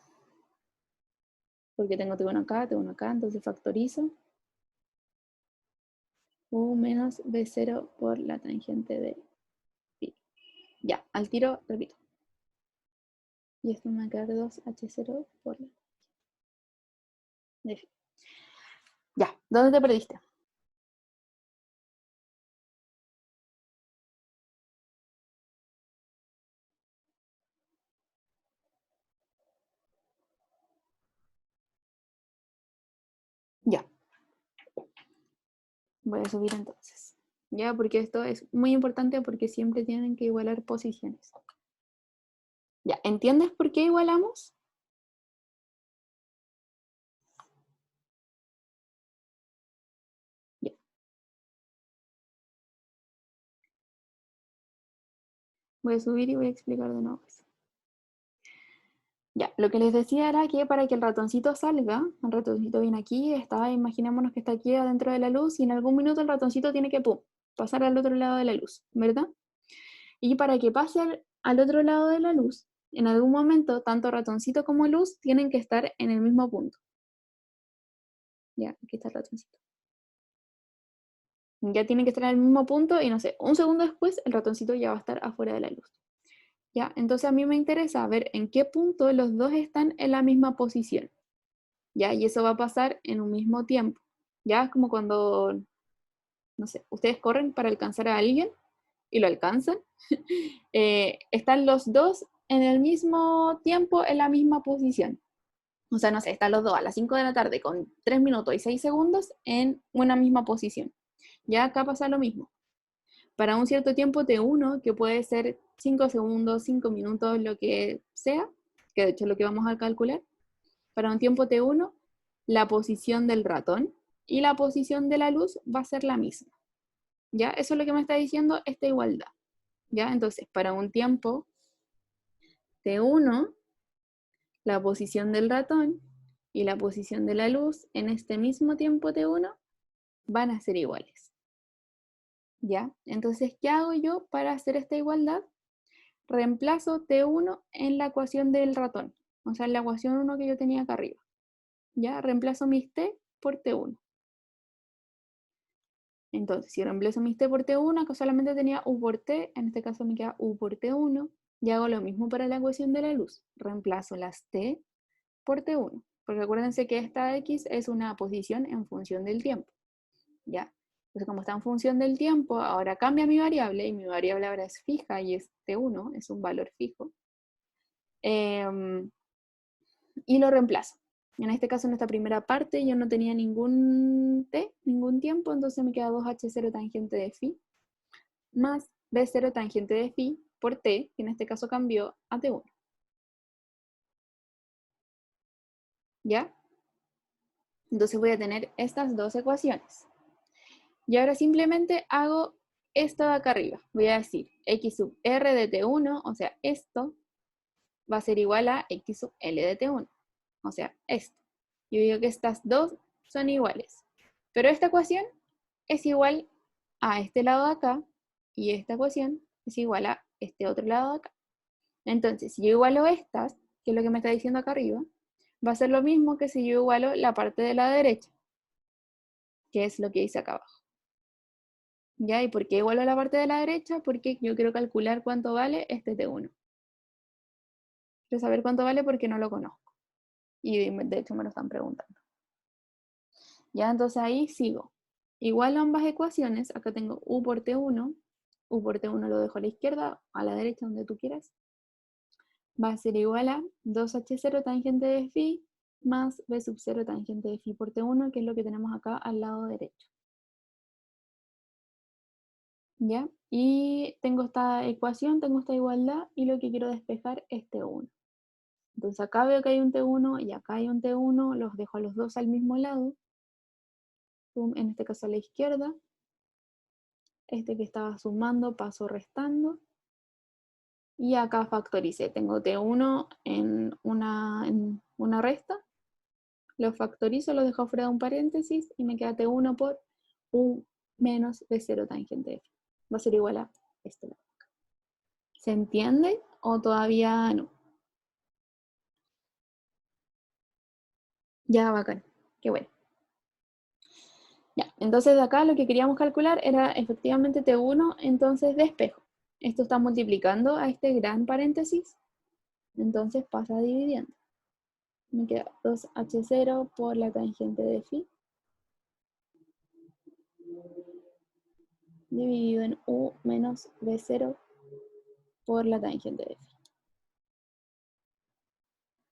porque tengo t1 acá, entonces factorizo. U menos v0 por la tangente de phi. Ya, al tiro, repito. Y esto me va a quedar 2h0 por la de phi. Ya, ¿dónde te perdiste? Voy a subir entonces. Ya, porque esto es muy importante porque siempre tienen que igualar posiciones. Ya, ¿entiendes por qué igualamos? Ya. Voy a subir y voy a explicar de nuevo eso. Ya, lo que les decía era que para que el ratoncito salga, el ratoncito viene aquí, está, imaginémonos que está aquí adentro de la luz y en algún minuto el ratoncito tiene que, pum, pasar al otro lado de la luz, ¿verdad? Y para que pase al otro lado de la luz, en algún momento, tanto ratoncito como luz tienen que estar en el mismo punto. Ya, aquí está el ratoncito. Ya tienen que estar en el mismo punto y no sé, un segundo después el ratoncito ya va a estar afuera de la luz. ¿Ya? Entonces a mí me interesa ver en qué punto los dos están en la misma posición. ¿Ya? Y eso va a pasar en un mismo tiempo. ¿Ya? Es como cuando, no sé, ustedes corren para alcanzar a alguien y lo alcanzan. Están los dos en el mismo tiempo en la misma posición. O sea, no sé, están los dos a las 5 de la tarde con 3 minutos y 6 segundos en una misma posición. Ya acá pasa lo mismo. Para un cierto tiempo T1, que puede ser 5 segundos, 5 minutos, lo que sea, que de hecho es lo que vamos a calcular, para un tiempo T1, la posición del ratón y la posición de la luz va a ser la misma. ¿Ya? Eso es lo que me está diciendo esta igualdad. ¿Ya? Entonces, para un tiempo T1, la posición del ratón y la posición de la luz en este mismo tiempo T1 van a ser iguales. ¿Ya? Entonces, ¿qué hago yo para hacer esta igualdad? Reemplazo T1 en la ecuación del ratón, o sea, en la ecuación 1 que yo tenía acá arriba. ¿Ya? Reemplazo mis T por T1. Entonces, si reemplazo mis T por T1, acá solamente tenía U por T, en este caso me queda U por T1, y hago lo mismo para la ecuación de la luz. Reemplazo las T por T1, porque acuérdense que esta X es una posición en función del tiempo. ¿Ya? Entonces, como está en función del tiempo, ahora cambia mi variable, y mi variable ahora es fija, y es T1, es un valor fijo. Y lo reemplazo. En este caso, en esta primera parte, yo no tenía ningún t, ningún tiempo, entonces me queda 2h0 tangente de phi más b0 tangente de phi por t, que en este caso cambió a t1. ¿Ya? Entonces voy a tener estas dos ecuaciones. Y ahora simplemente hago esto de acá arriba. Voy a decir x sub r de t1, o sea, esto va a ser igual a x sub l de t1, o sea, esto. Yo digo que estas dos son iguales. Pero esta ecuación es igual a este lado de acá y esta ecuación es igual a este otro lado de acá. Entonces, si yo igualo estas, que es lo que me está diciendo acá arriba, va a ser lo mismo que si yo igualo la parte de la derecha, que es lo que dice acá abajo. ¿Ya? ¿Y por qué igualo la parte de la derecha? Porque yo quiero calcular cuánto vale este T1. Quiero saber cuánto vale porque no lo conozco. Y de hecho me lo están preguntando. Ya, entonces ahí sigo. Igual ambas ecuaciones, acá tengo U por T1, U por T1 lo dejo a la izquierda, a la derecha, donde tú quieras. Va a ser igual a 2h0 tangente de phi más b sub 0 tangente de phi por T1, que es lo que tenemos acá al lado derecho. ¿Ya? Y tengo esta ecuación, tengo esta igualdad, y lo que quiero despejar es T1. Entonces acá veo que hay un T1 y acá hay un T1, los dejo a los dos al mismo lado, en este caso a la izquierda. Este que estaba sumando paso restando. Y acá factoricé. Tengo T1 en una resta. Lo factorizo, lo dejo fuera de un paréntesis y me queda T1 por U menos B0 tangente de phi. Va a ser igual a esto. ¿Se entiende o todavía no? Ya, bacán. Qué bueno. Ya, entonces de acá lo que queríamos calcular era efectivamente T1, entonces despejo. Esto está multiplicando a este gran paréntesis, entonces pasa dividiendo. Me queda 2h0 por la tangente de phi dividido en U menos B0 por la tangente de phi.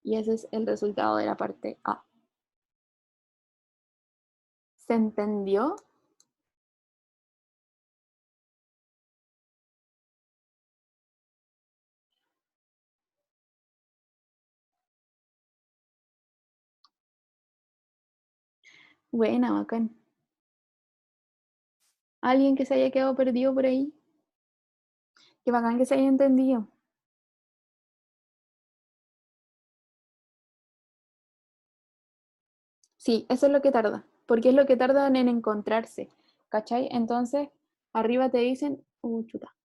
Y ese es el resultado de la parte A. ¿Se entendió? Buena, bacán. ¿Alguien que se haya quedado perdido por ahí? Qué bacán que se haya entendido. Sí, eso es lo que tarda, porque es lo que tardan en encontrarse, ¿cachai? Entonces, arriba te dicen, chuta,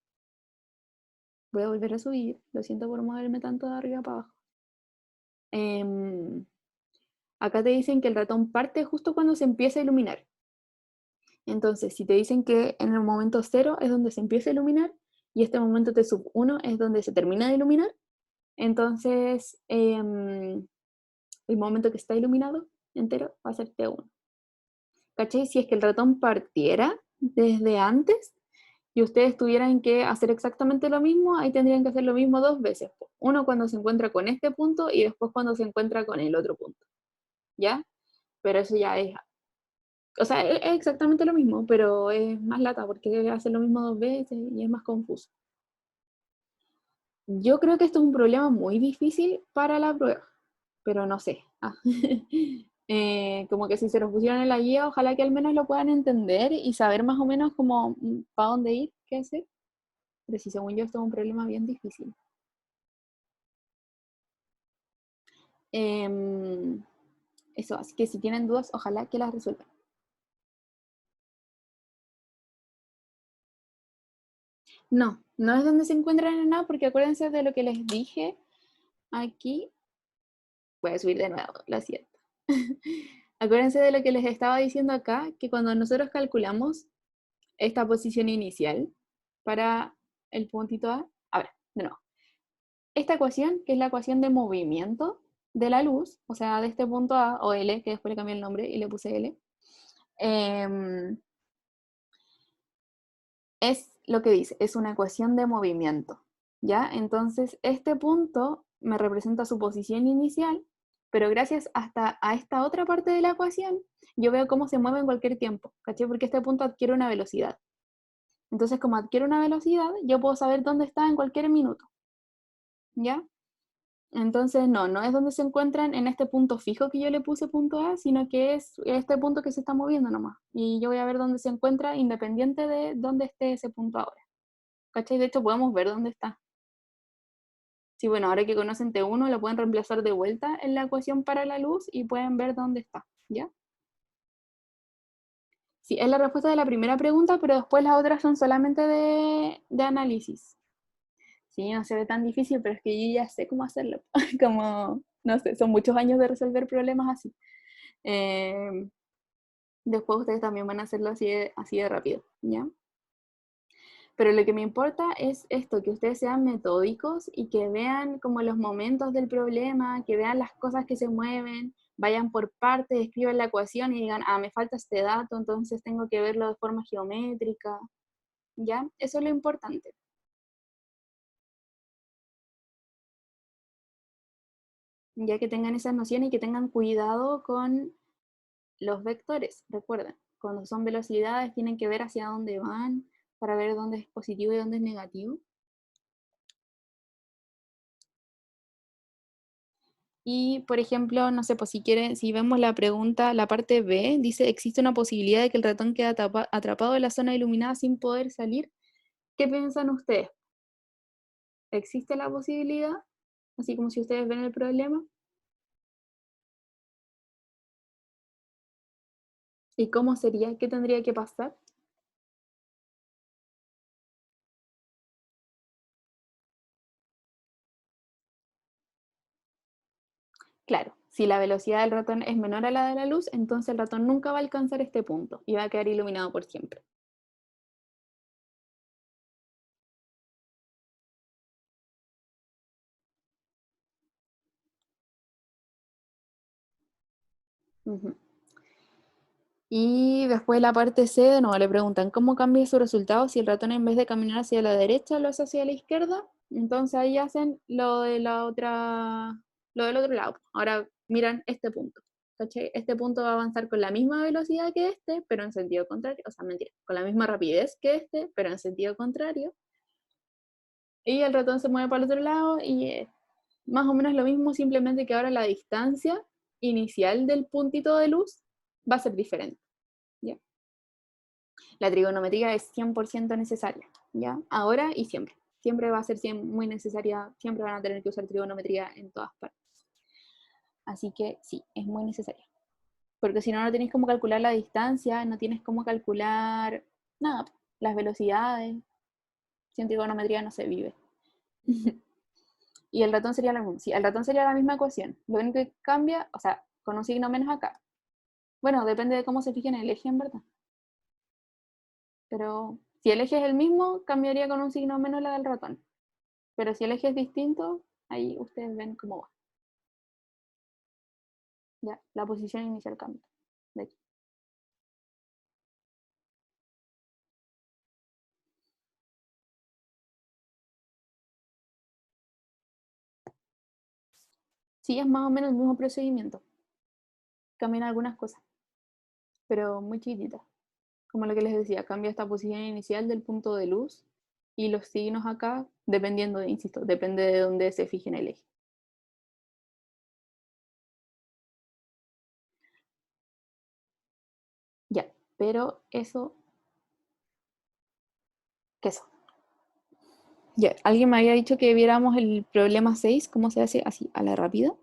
voy a volver a subir, lo siento por moverme tanto de arriba para abajo. Em, Acá te dicen que el ratón parte justo cuando se empieza a iluminar. Entonces, si te dicen que en el momento 0 es donde se empieza a iluminar y este momento T sub 1 es donde se termina de iluminar, entonces el momento que está iluminado entero va a ser T1. ¿Cachai? Si es que el ratón partiera desde antes y ustedes tuvieran que hacer exactamente lo mismo, ahí tendrían que hacer lo mismo 2 veces. Uno cuando se encuentra con este punto y después cuando se encuentra con el otro punto. ¿Ya? Pero eso ya es, o sea, es exactamente lo mismo, pero es más lata porque hacen lo mismo 2 veces y es más confuso. Yo creo que esto es un problema muy difícil para la prueba, pero no sé. Como que si se los pusieron en la guía, ojalá que al menos lo puedan entender y saber más o menos como para dónde ir, qué hacer. Pero si según yo esto es un problema bien difícil. Eso, así que si tienen dudas, ojalá que las resuelvan. No, no es donde se encuentran en nada, porque acuérdense de lo que les dije aquí. Voy a subir de nuevo, lo siento. Acuérdense de lo que les estaba diciendo acá, que cuando nosotros calculamos esta posición inicial para el puntito A ver, de nuevo. Esta ecuación, que es la ecuación de movimiento de la luz, o sea, de este punto A o L, que después le cambié el nombre y le puse L, es lo que dice, es una ecuación de movimiento, ¿ya? Entonces, este punto me representa su posición inicial, pero gracias hasta a esta otra parte de la ecuación, yo veo cómo se mueve en cualquier tiempo, ¿caché? Porque este punto adquiere una velocidad. Entonces, como adquiere una velocidad, yo puedo saber dónde está en cualquier minuto, ¿ya? Entonces, no es donde se encuentran en este punto fijo que yo le puse punto A, sino que es este punto que se está moviendo nomás. Y yo voy a ver dónde se encuentra independiente de dónde esté ese punto ahora. ¿Cachai? De hecho, podemos ver dónde está. Sí, bueno, ahora que conocen T1, lo pueden reemplazar de vuelta en la ecuación para la luz y pueden ver dónde está, ¿ya? Sí, es la respuesta de la primera pregunta, pero después las otras son solamente de análisis. Sí, no se ve tan difícil, pero es que yo ya sé cómo hacerlo. Como, no sé, son muchos años de resolver problemas así. Después ustedes también van a hacerlo así de rápido, ¿ya? Pero lo que me importa es esto, que ustedes sean metódicos y que vean como los momentos del problema, que vean las cosas que se mueven, vayan por partes, escriban la ecuación y digan, me falta este dato, entonces tengo que verlo de forma geométrica, ¿ya? Eso es lo importante. Ya que tengan esas nociones y que tengan cuidado con los vectores, recuerden, cuando son velocidades tienen que ver hacia dónde van para ver dónde es positivo y dónde es negativo. Y, por ejemplo, no sé, pues si quieren, si vemos la pregunta, la parte B, dice, ¿existe una posibilidad de que el ratón quede atrapado en la zona iluminada sin poder salir? ¿Qué piensan ustedes? ¿Existe la posibilidad? Así como si ustedes ven el problema. ¿Y cómo sería? ¿Qué tendría que pasar? Claro, si la velocidad del ratón es menor a la de la luz, entonces el ratón nunca va a alcanzar este punto y va a quedar iluminado por siempre. Ujú. Y después la parte C, de nuevo le preguntan cómo cambia su resultado si el ratón en vez de caminar hacia la derecha lo hace hacia la izquierda. Entonces ahí hacen lo de lo del otro lado. Ahora miran este punto. ¿Cachai? Este punto va a avanzar con la misma velocidad que este, pero en sentido contrario. O sea, mentira, con la misma rapidez que este, pero en sentido contrario. Y el ratón se mueve para el otro lado y es más o menos lo mismo, simplemente que ahora la distancia inicial del puntito de luz va a ser diferente. ¿Ya? La trigonometría es 100% necesaria, ¿ya? Ahora y siempre. Siempre va a ser muy necesaria, siempre van a tener que usar trigonometría en todas partes. Así que sí, es muy necesaria. Porque si no, no tienes cómo calcular la distancia, no tienes cómo calcular nada, las velocidades. Sin trigonometría no se vive. Y el ratón sería sí, el ratón sería la misma ecuación. Lo único que cambia, o sea, con un signo menos acá. Bueno, depende de cómo se fije en el eje, en verdad. Pero si el eje es el mismo, cambiaría con un signo menos la del ratón. Pero si el eje es distinto, ahí ustedes ven cómo va. Ya, la posición inicial cambia. De aquí. Sí, es más o menos el mismo procedimiento. Cambian algunas cosas, pero muy chiquititas. Como lo que les decía, cambia esta posición inicial del punto de luz y los signos acá, dependiendo, insisto, depende de dónde se fije en el eje. Ya, pero eso, ¿qué eso? Ya, alguien me había dicho que viéramos el problema 6, cómo se hace así, a la rápida.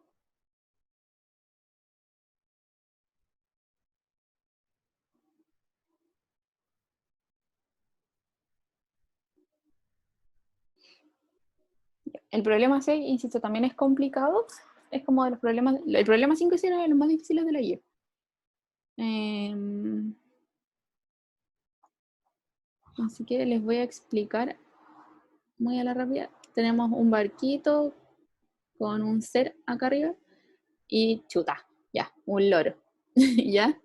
El problema 6, insisto, también es complicado. Es como de los problemas. El problema 5 es uno de los más difíciles de la guía. Así que les voy a explicar muy a la rápida. Tenemos un barquito con un ser acá arriba y chuta, ya, un loro, ¿ya?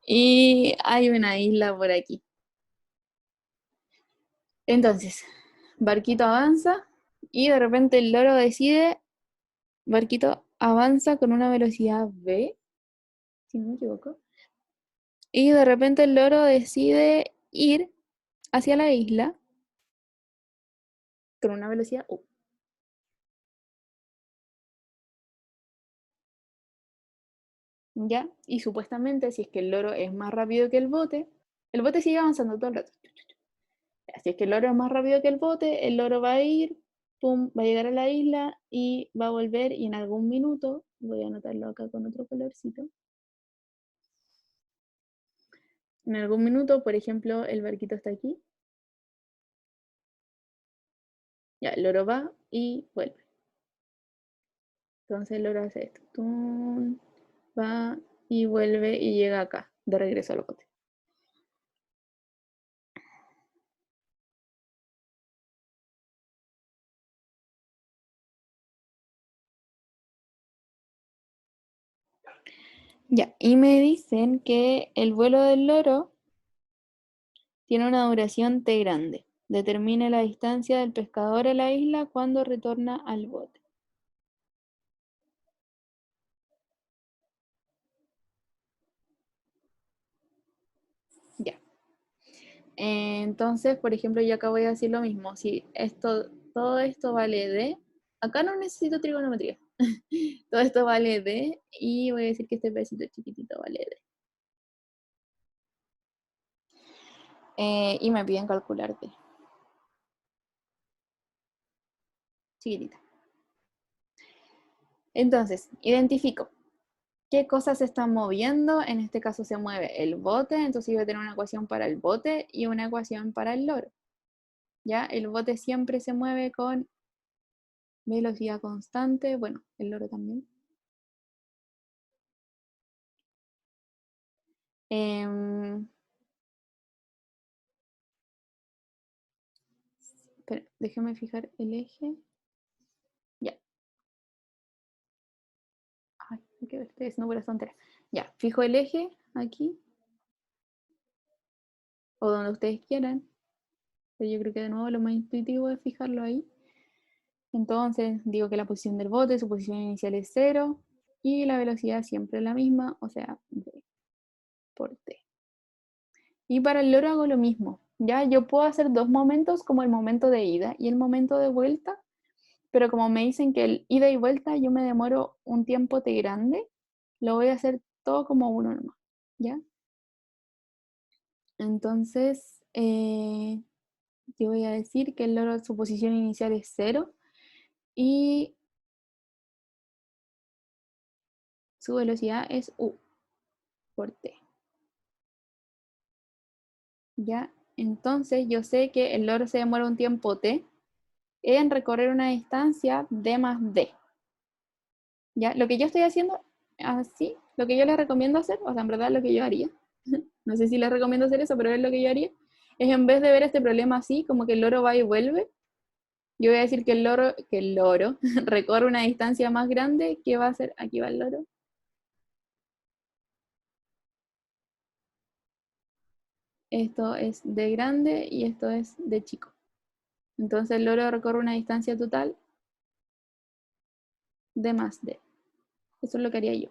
Y hay una isla por aquí. Entonces, barquito avanza y de repente el loro decide, barquito avanza con una velocidad v, si no me equivoco, y de repente el loro decide ir hacia la isla con una velocidad u. ¿Ya? Y supuestamente, si es que el loro es más rápido que el bote sigue avanzando todo el rato. Si es que el loro es más rápido que el loro va a ir, pum, va a llegar a la isla y va a volver y en algún minuto, voy a anotarlo acá con otro colorcito, en algún minuto, por ejemplo, el barquito está aquí, ya, el loro va y vuelve. Entonces el loro hace esto, tum, va y vuelve y llega acá, de regreso al bote. Ya, y me dicen que el vuelo del loro tiene una duración t grande. Determine la distancia del pescador a la isla cuando retorna al bote. Ya. Entonces, por ejemplo, yo acá voy a decir lo mismo. Si todo esto vale d, acá no necesito trigonometría. Todo esto vale d y voy a decir que este pedacito chiquitito vale d. Y me piden calcular d. Chiquitita. Entonces, identifico qué cosas se están moviendo. En este caso se mueve el bote, entonces yo voy a tener una ecuación para el bote y una ecuación para el loro. ¿Ya? El bote siempre se mueve con velocidad constante, bueno, el loro también. Espera, déjame fijar el eje. Ya. Ay, hay que ver, estoy haciendo puras tonterías. Ya, fijo el eje aquí. O donde ustedes quieran. Pero yo creo que de nuevo lo más intuitivo es fijarlo ahí. Entonces, digo que la posición del bote, su posición inicial es 0. Y la velocidad siempre es la misma, o sea, v por t. Y para el loro hago lo mismo. Ya, yo puedo hacer dos momentos como el momento de ida y el momento de vuelta. Pero como me dicen que el ida y vuelta yo me demoro un tiempo t grande, lo voy a hacer todo como uno nomás. ¿Ya? Entonces, yo voy a decir que el loro, su posición inicial es 0 y su velocidad es u por t. ¿Ya? Entonces, yo sé que el loro se demora un tiempo t en recorrer una distancia d más d. ¿Ya? Lo que yo estoy haciendo así, lo que yo les recomiendo hacer, o sea, en verdad lo que yo haría, no sé si les recomiendo hacer eso, pero es lo que yo haría, es en vez de ver este problema así, como que el loro va y vuelve, yo voy a decir que el loro recorre una distancia más grande, que va a ser, aquí va el loro. Esto es d grande y esto es d chico. Entonces el loro recorre una distancia total de más d. Eso es lo que haría yo.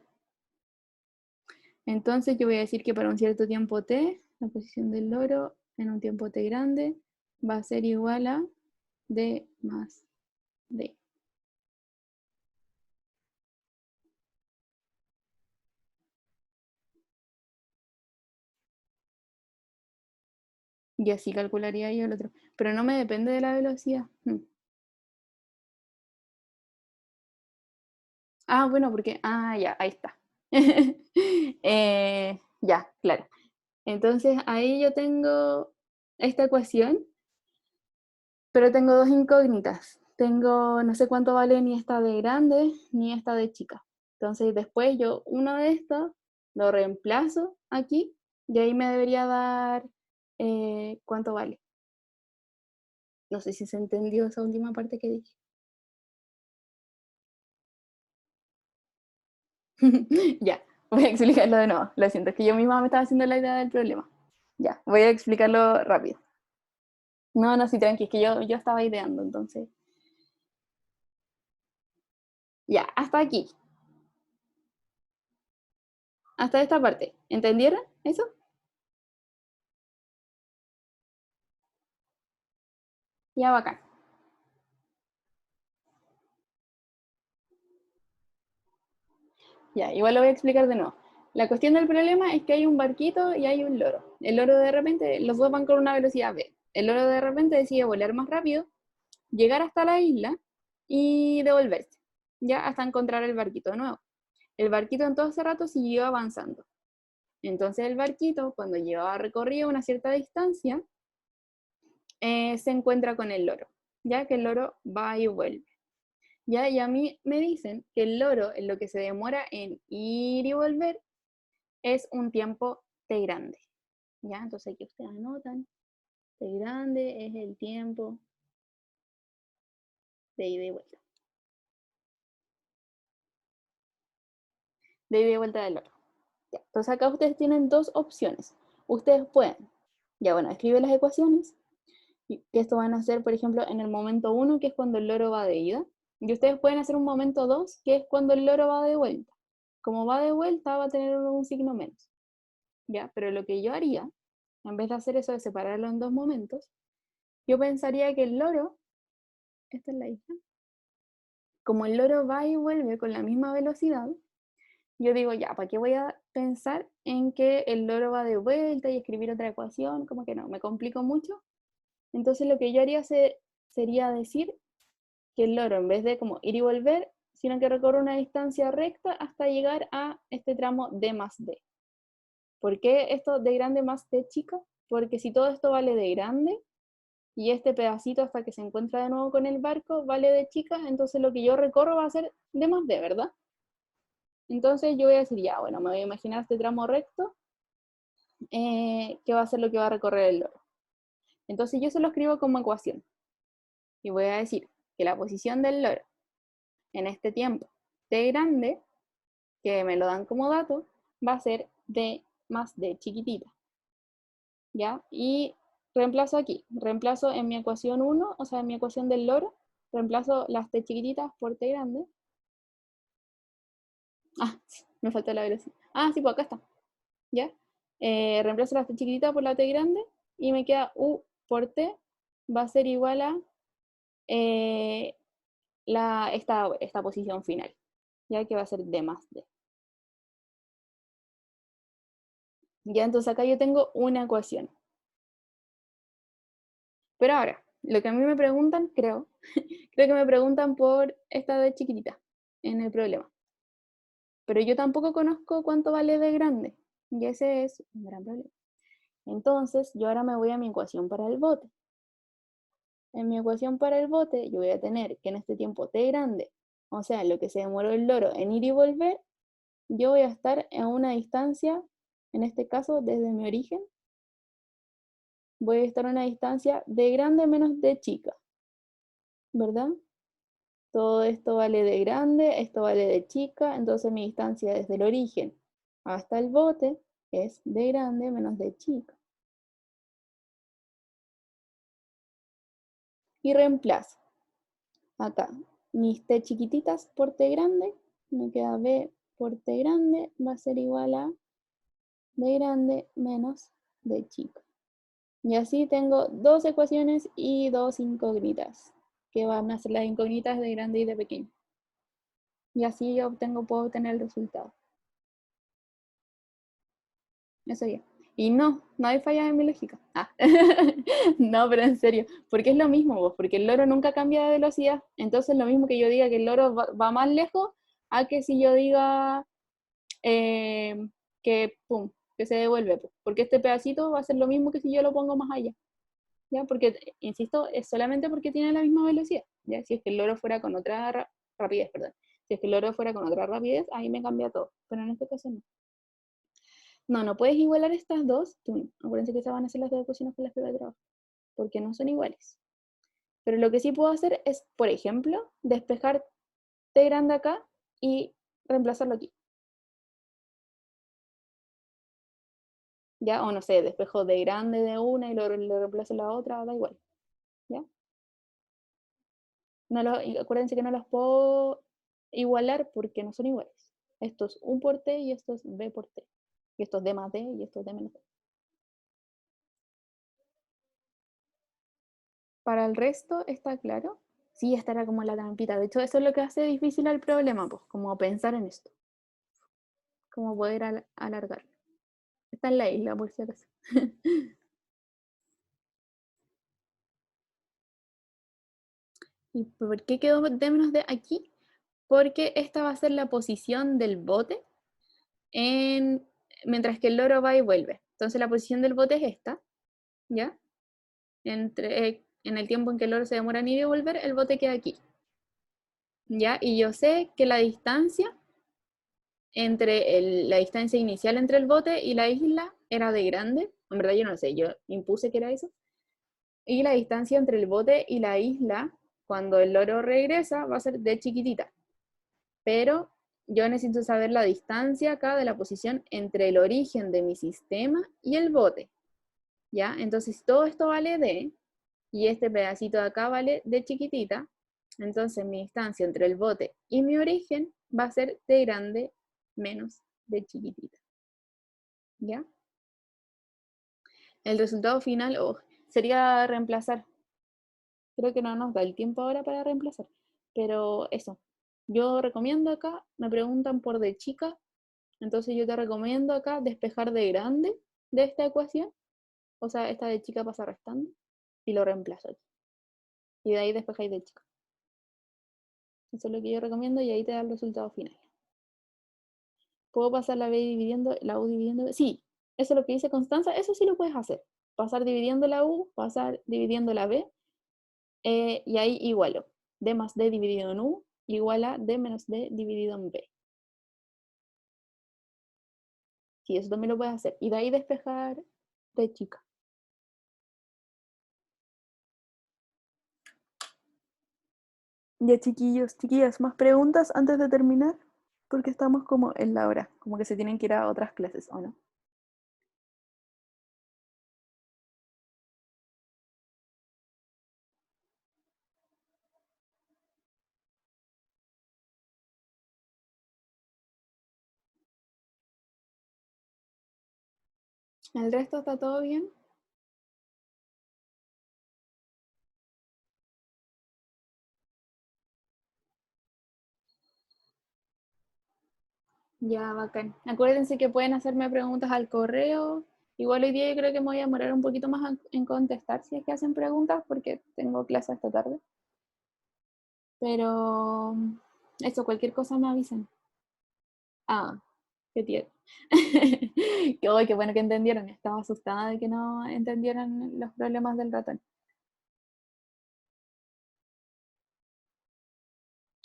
Entonces yo voy a decir que para un cierto tiempo t, la posición del loro en un tiempo t grande va a ser igual a d más d. Y así calcularía yo el otro. Pero no me depende de la velocidad. Ah, bueno, porque... Ah, ya, ahí está. Ya, claro. Entonces ahí yo tengo esta ecuación, pero tengo dos incógnitas. Tengo, no sé cuánto vale ni esta de grande ni esta de chica. Entonces después yo uno de estos lo reemplazo aquí y ahí me debería dar cuánto vale. No sé si se entendió esa última parte que dije. Ya, voy a explicarlo de nuevo. Lo siento, es que yo misma me estaba haciendo la idea del problema. Ya, voy a explicarlo rápido. No, no, sí, tranqui, es que yo estaba ideando, entonces. Ya, hasta aquí. Hasta esta parte. ¿Entendieron eso? Ya, bacán. Ya, igual lo voy a explicar de nuevo. La cuestión del problema es que hay un barquito y hay un loro. El loro de repente, los dos van con una velocidad v. El loro de repente decide volar más rápido, llegar hasta la isla y devolverse, ya hasta encontrar el barquito de nuevo. El barquito en todo ese rato siguió avanzando. Entonces el barquito, cuando llevaba recorrido una cierta distancia, se encuentra con el loro, ya que el loro va y vuelve. ¿Ya? Y a mí me dicen que el loro, en lo que se demora en ir y volver, es un tiempo t grande. ¿Ya? Entonces aquí ustedes anotan, t grande es el tiempo de ida y vuelta. De ida y vuelta del loro. Ya. Entonces acá ustedes tienen dos opciones. Ustedes pueden, ya bueno, escribe las ecuaciones, y que esto van a hacer, por ejemplo, en el momento 1, que es cuando el loro va de ida, y ustedes pueden hacer un momento 2, que es cuando el loro va de vuelta. Como va de vuelta, va a tener un signo menos. ¿Ya? Pero lo que yo haría, en vez de hacer eso de separarlo en dos momentos, yo pensaría que el loro, esta es la isla, como el loro va y vuelve con la misma velocidad, yo digo, ya, ¿para qué voy a pensar en que el loro va de vuelta y escribir otra ecuación? Como que no, me complico mucho. Entonces lo que yo haría sería decir que el loro, en vez de como ir y volver, sino que recorre una distancia recta hasta llegar a este tramo d más d. ¿Por qué esto de grande más d chica? Porque si todo esto vale de grande, y este pedacito hasta que se encuentra de nuevo con el barco vale de chica, entonces lo que yo recorro va a ser d más d, ¿verdad? Entonces yo voy a decir, ya, bueno, me voy a imaginar este tramo recto, que va a ser lo que va a recorrer el loro. Entonces yo se lo escribo como ecuación. Y voy a decir que la posición del loro en este tiempo t grande, que me lo dan como dato, va a ser d más d chiquitita. ¿Ya? Y reemplazo aquí, reemplazo en mi ecuación 1, o sea, en mi ecuación del loro, reemplazo las t chiquititas por t grande. Ah, sí, me faltó la velocidad. Ah, sí, pues acá está. ¿Ya? Reemplazo las t chiquititas por la t grande y me queda u por t va a ser igual a esta posición final, ya que va a ser d más d. Ya, entonces acá yo tengo una ecuación. Pero ahora, lo que a mí me preguntan, creo que me preguntan por esta de chiquitita en el problema. Pero yo tampoco conozco cuánto vale de grande. Y ese es un gran problema. Entonces, yo ahora me voy a mi ecuación para el bote. En mi ecuación para el bote, yo voy a tener que en este tiempo t grande, o sea, lo que se demoró el loro en ir y volver, yo voy a estar en una distancia, en este caso, desde mi origen, voy a estar a una distancia de grande menos de chica, ¿verdad? Todo esto vale de grande, esto vale de chica, entonces mi distancia desde el origen hasta el bote es de grande menos de chica. Y reemplazo. Acá, mis t chiquititas por t grande, me queda b por t grande, va a ser igual a d grande menos d chica. Y así tengo dos ecuaciones y dos incógnitas, que van a ser las incógnitas de grande y de pequeño. Y así puedo obtener el resultado. Eso ya. Y no hay fallas en mi lógica. Ah. No, pero en serio, porque es lo mismo vos, porque el loro nunca cambia de velocidad. Entonces lo mismo que yo diga que el loro va más lejos a que si yo diga que, pum, que se devuelve. Porque este pedacito va a ser lo mismo que si yo lo pongo más allá. ¿Ya? Porque, insisto, es solamente porque tiene la misma velocidad. ¿Ya? Si es que el loro fuera con otra rapidez, perdón. Si es que el loro fuera con otra rapidez, ahí me cambia todo. Pero en este caso no. No puedes igualar estas dos. Acuérdense que esas van a ser las dos ecuaciones con las que voy a trabajar. Porque no son iguales. Pero lo que sí puedo hacer es, por ejemplo, despejar t grande acá y reemplazarlo aquí. ¿Ya? O no sé, despejo d grande de una y lo reemplazo en la otra, da igual. ¿Ya? Acuérdense que no los puedo igualar porque no son iguales. Esto es 1 por t y esto es b por t. Y esto es d más d y esto es d menos d. Para el resto, ¿está claro? Sí, esta era como la trampita. De hecho, eso es lo que hace difícil el problema, pues, como pensar en esto. Cómo poder alargarlo. Está en la isla, por si acaso. ¿Y por qué quedó d menos d aquí? Porque esta va a ser la posición del bote mientras que el loro va y vuelve. Entonces la posición del bote es esta, ¿ya? En el tiempo en que el loro se demora en ir y volver, el bote queda aquí, ¿ya? Y yo sé que la distancia la distancia inicial entre el bote y la isla era de grande, en verdad yo no sé, yo impuse que era eso, y la distancia entre el bote y la isla, cuando el loro regresa, va a ser de chiquitita, pero yo necesito saber la distancia acá de la posición entre el origen de mi sistema y el bote, ¿ya? Entonces todo esto vale d, y este pedacito de acá vale d chiquitita, entonces mi distancia entre el bote y mi origen va a ser d grande menos d chiquitita, ¿ya? El resultado final sería reemplazar. Creo que no nos da el tiempo ahora para reemplazar, pero eso. Yo recomiendo acá, me preguntan por d chica, entonces yo te recomiendo acá despejar d grande de esta ecuación, o sea, esta d chica pasa restando, y lo reemplazo aquí. Y de ahí despejáis d chica. Eso es lo que yo recomiendo y ahí te da el resultado final. ¿Puedo pasar la b dividiendo, la u dividiendo? Sí, eso es lo que dice Constanza, eso sí lo puedes hacer. Pasar dividiendo la u, pasar dividiendo la b, y ahí igualo. D más d dividido en u igual a d menos d dividido en b. Sí, eso también lo puedes hacer. Y de ahí despejar d chica. Ya, chiquillos, chiquillas, ¿más preguntas antes de terminar? Porque estamos como en la hora, como que se tienen que ir a otras clases, ¿o no? ¿El resto está todo bien? Ya, bacán. Acuérdense que pueden hacerme preguntas al correo. Igual hoy día yo creo que me voy a demorar un poquito más en contestar si es que hacen preguntas porque tengo clase esta tarde. Pero eso, cualquier cosa me avisan. Ah, qué tierno. Qué bueno que entendieron. Estaba asustada de que no entendieran los problemas del ratón.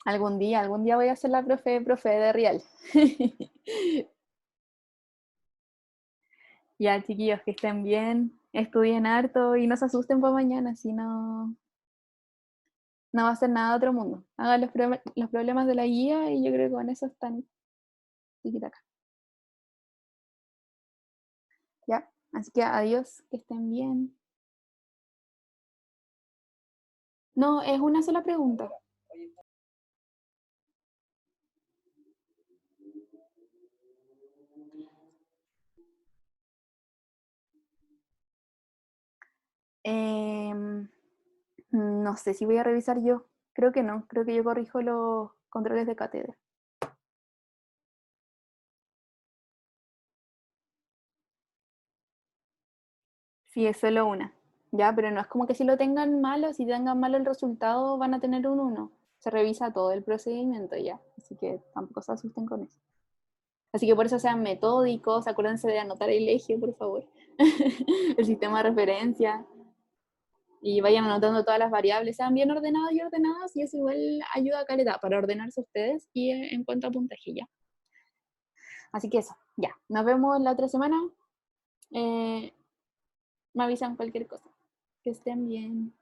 Algún día voy a ser la profe de Real. Ya, chiquillos, que estén bien, estudien harto y no se asusten por mañana, si no, no va a ser nada de otro mundo. Hagan los problemas de la guía y yo creo que con eso están tiquitaca. Ya, así que adiós, que estén bien. No, es una sola pregunta. No sé si voy a revisar yo. Creo que no, creo que yo corrijo los controles de cátedra. Sí, es solo una. Ya, pero no es como que si lo tengan malo, si tengan malo el resultado, van a tener un 1. Se revisa todo el procedimiento ya. Así que tampoco se asusten con eso. Así que por eso sean metódicos, acuérdense de anotar el eje, por favor. El sistema de referencia. Y vayan anotando todas las variables, sean bien ordenados y ordenadas, y eso igual ayuda a calidad para ordenarse ustedes y en cuanto a puntaje ya. Así que eso, ya. Nos vemos la otra semana. Me avisan cualquier cosa. Que estén bien.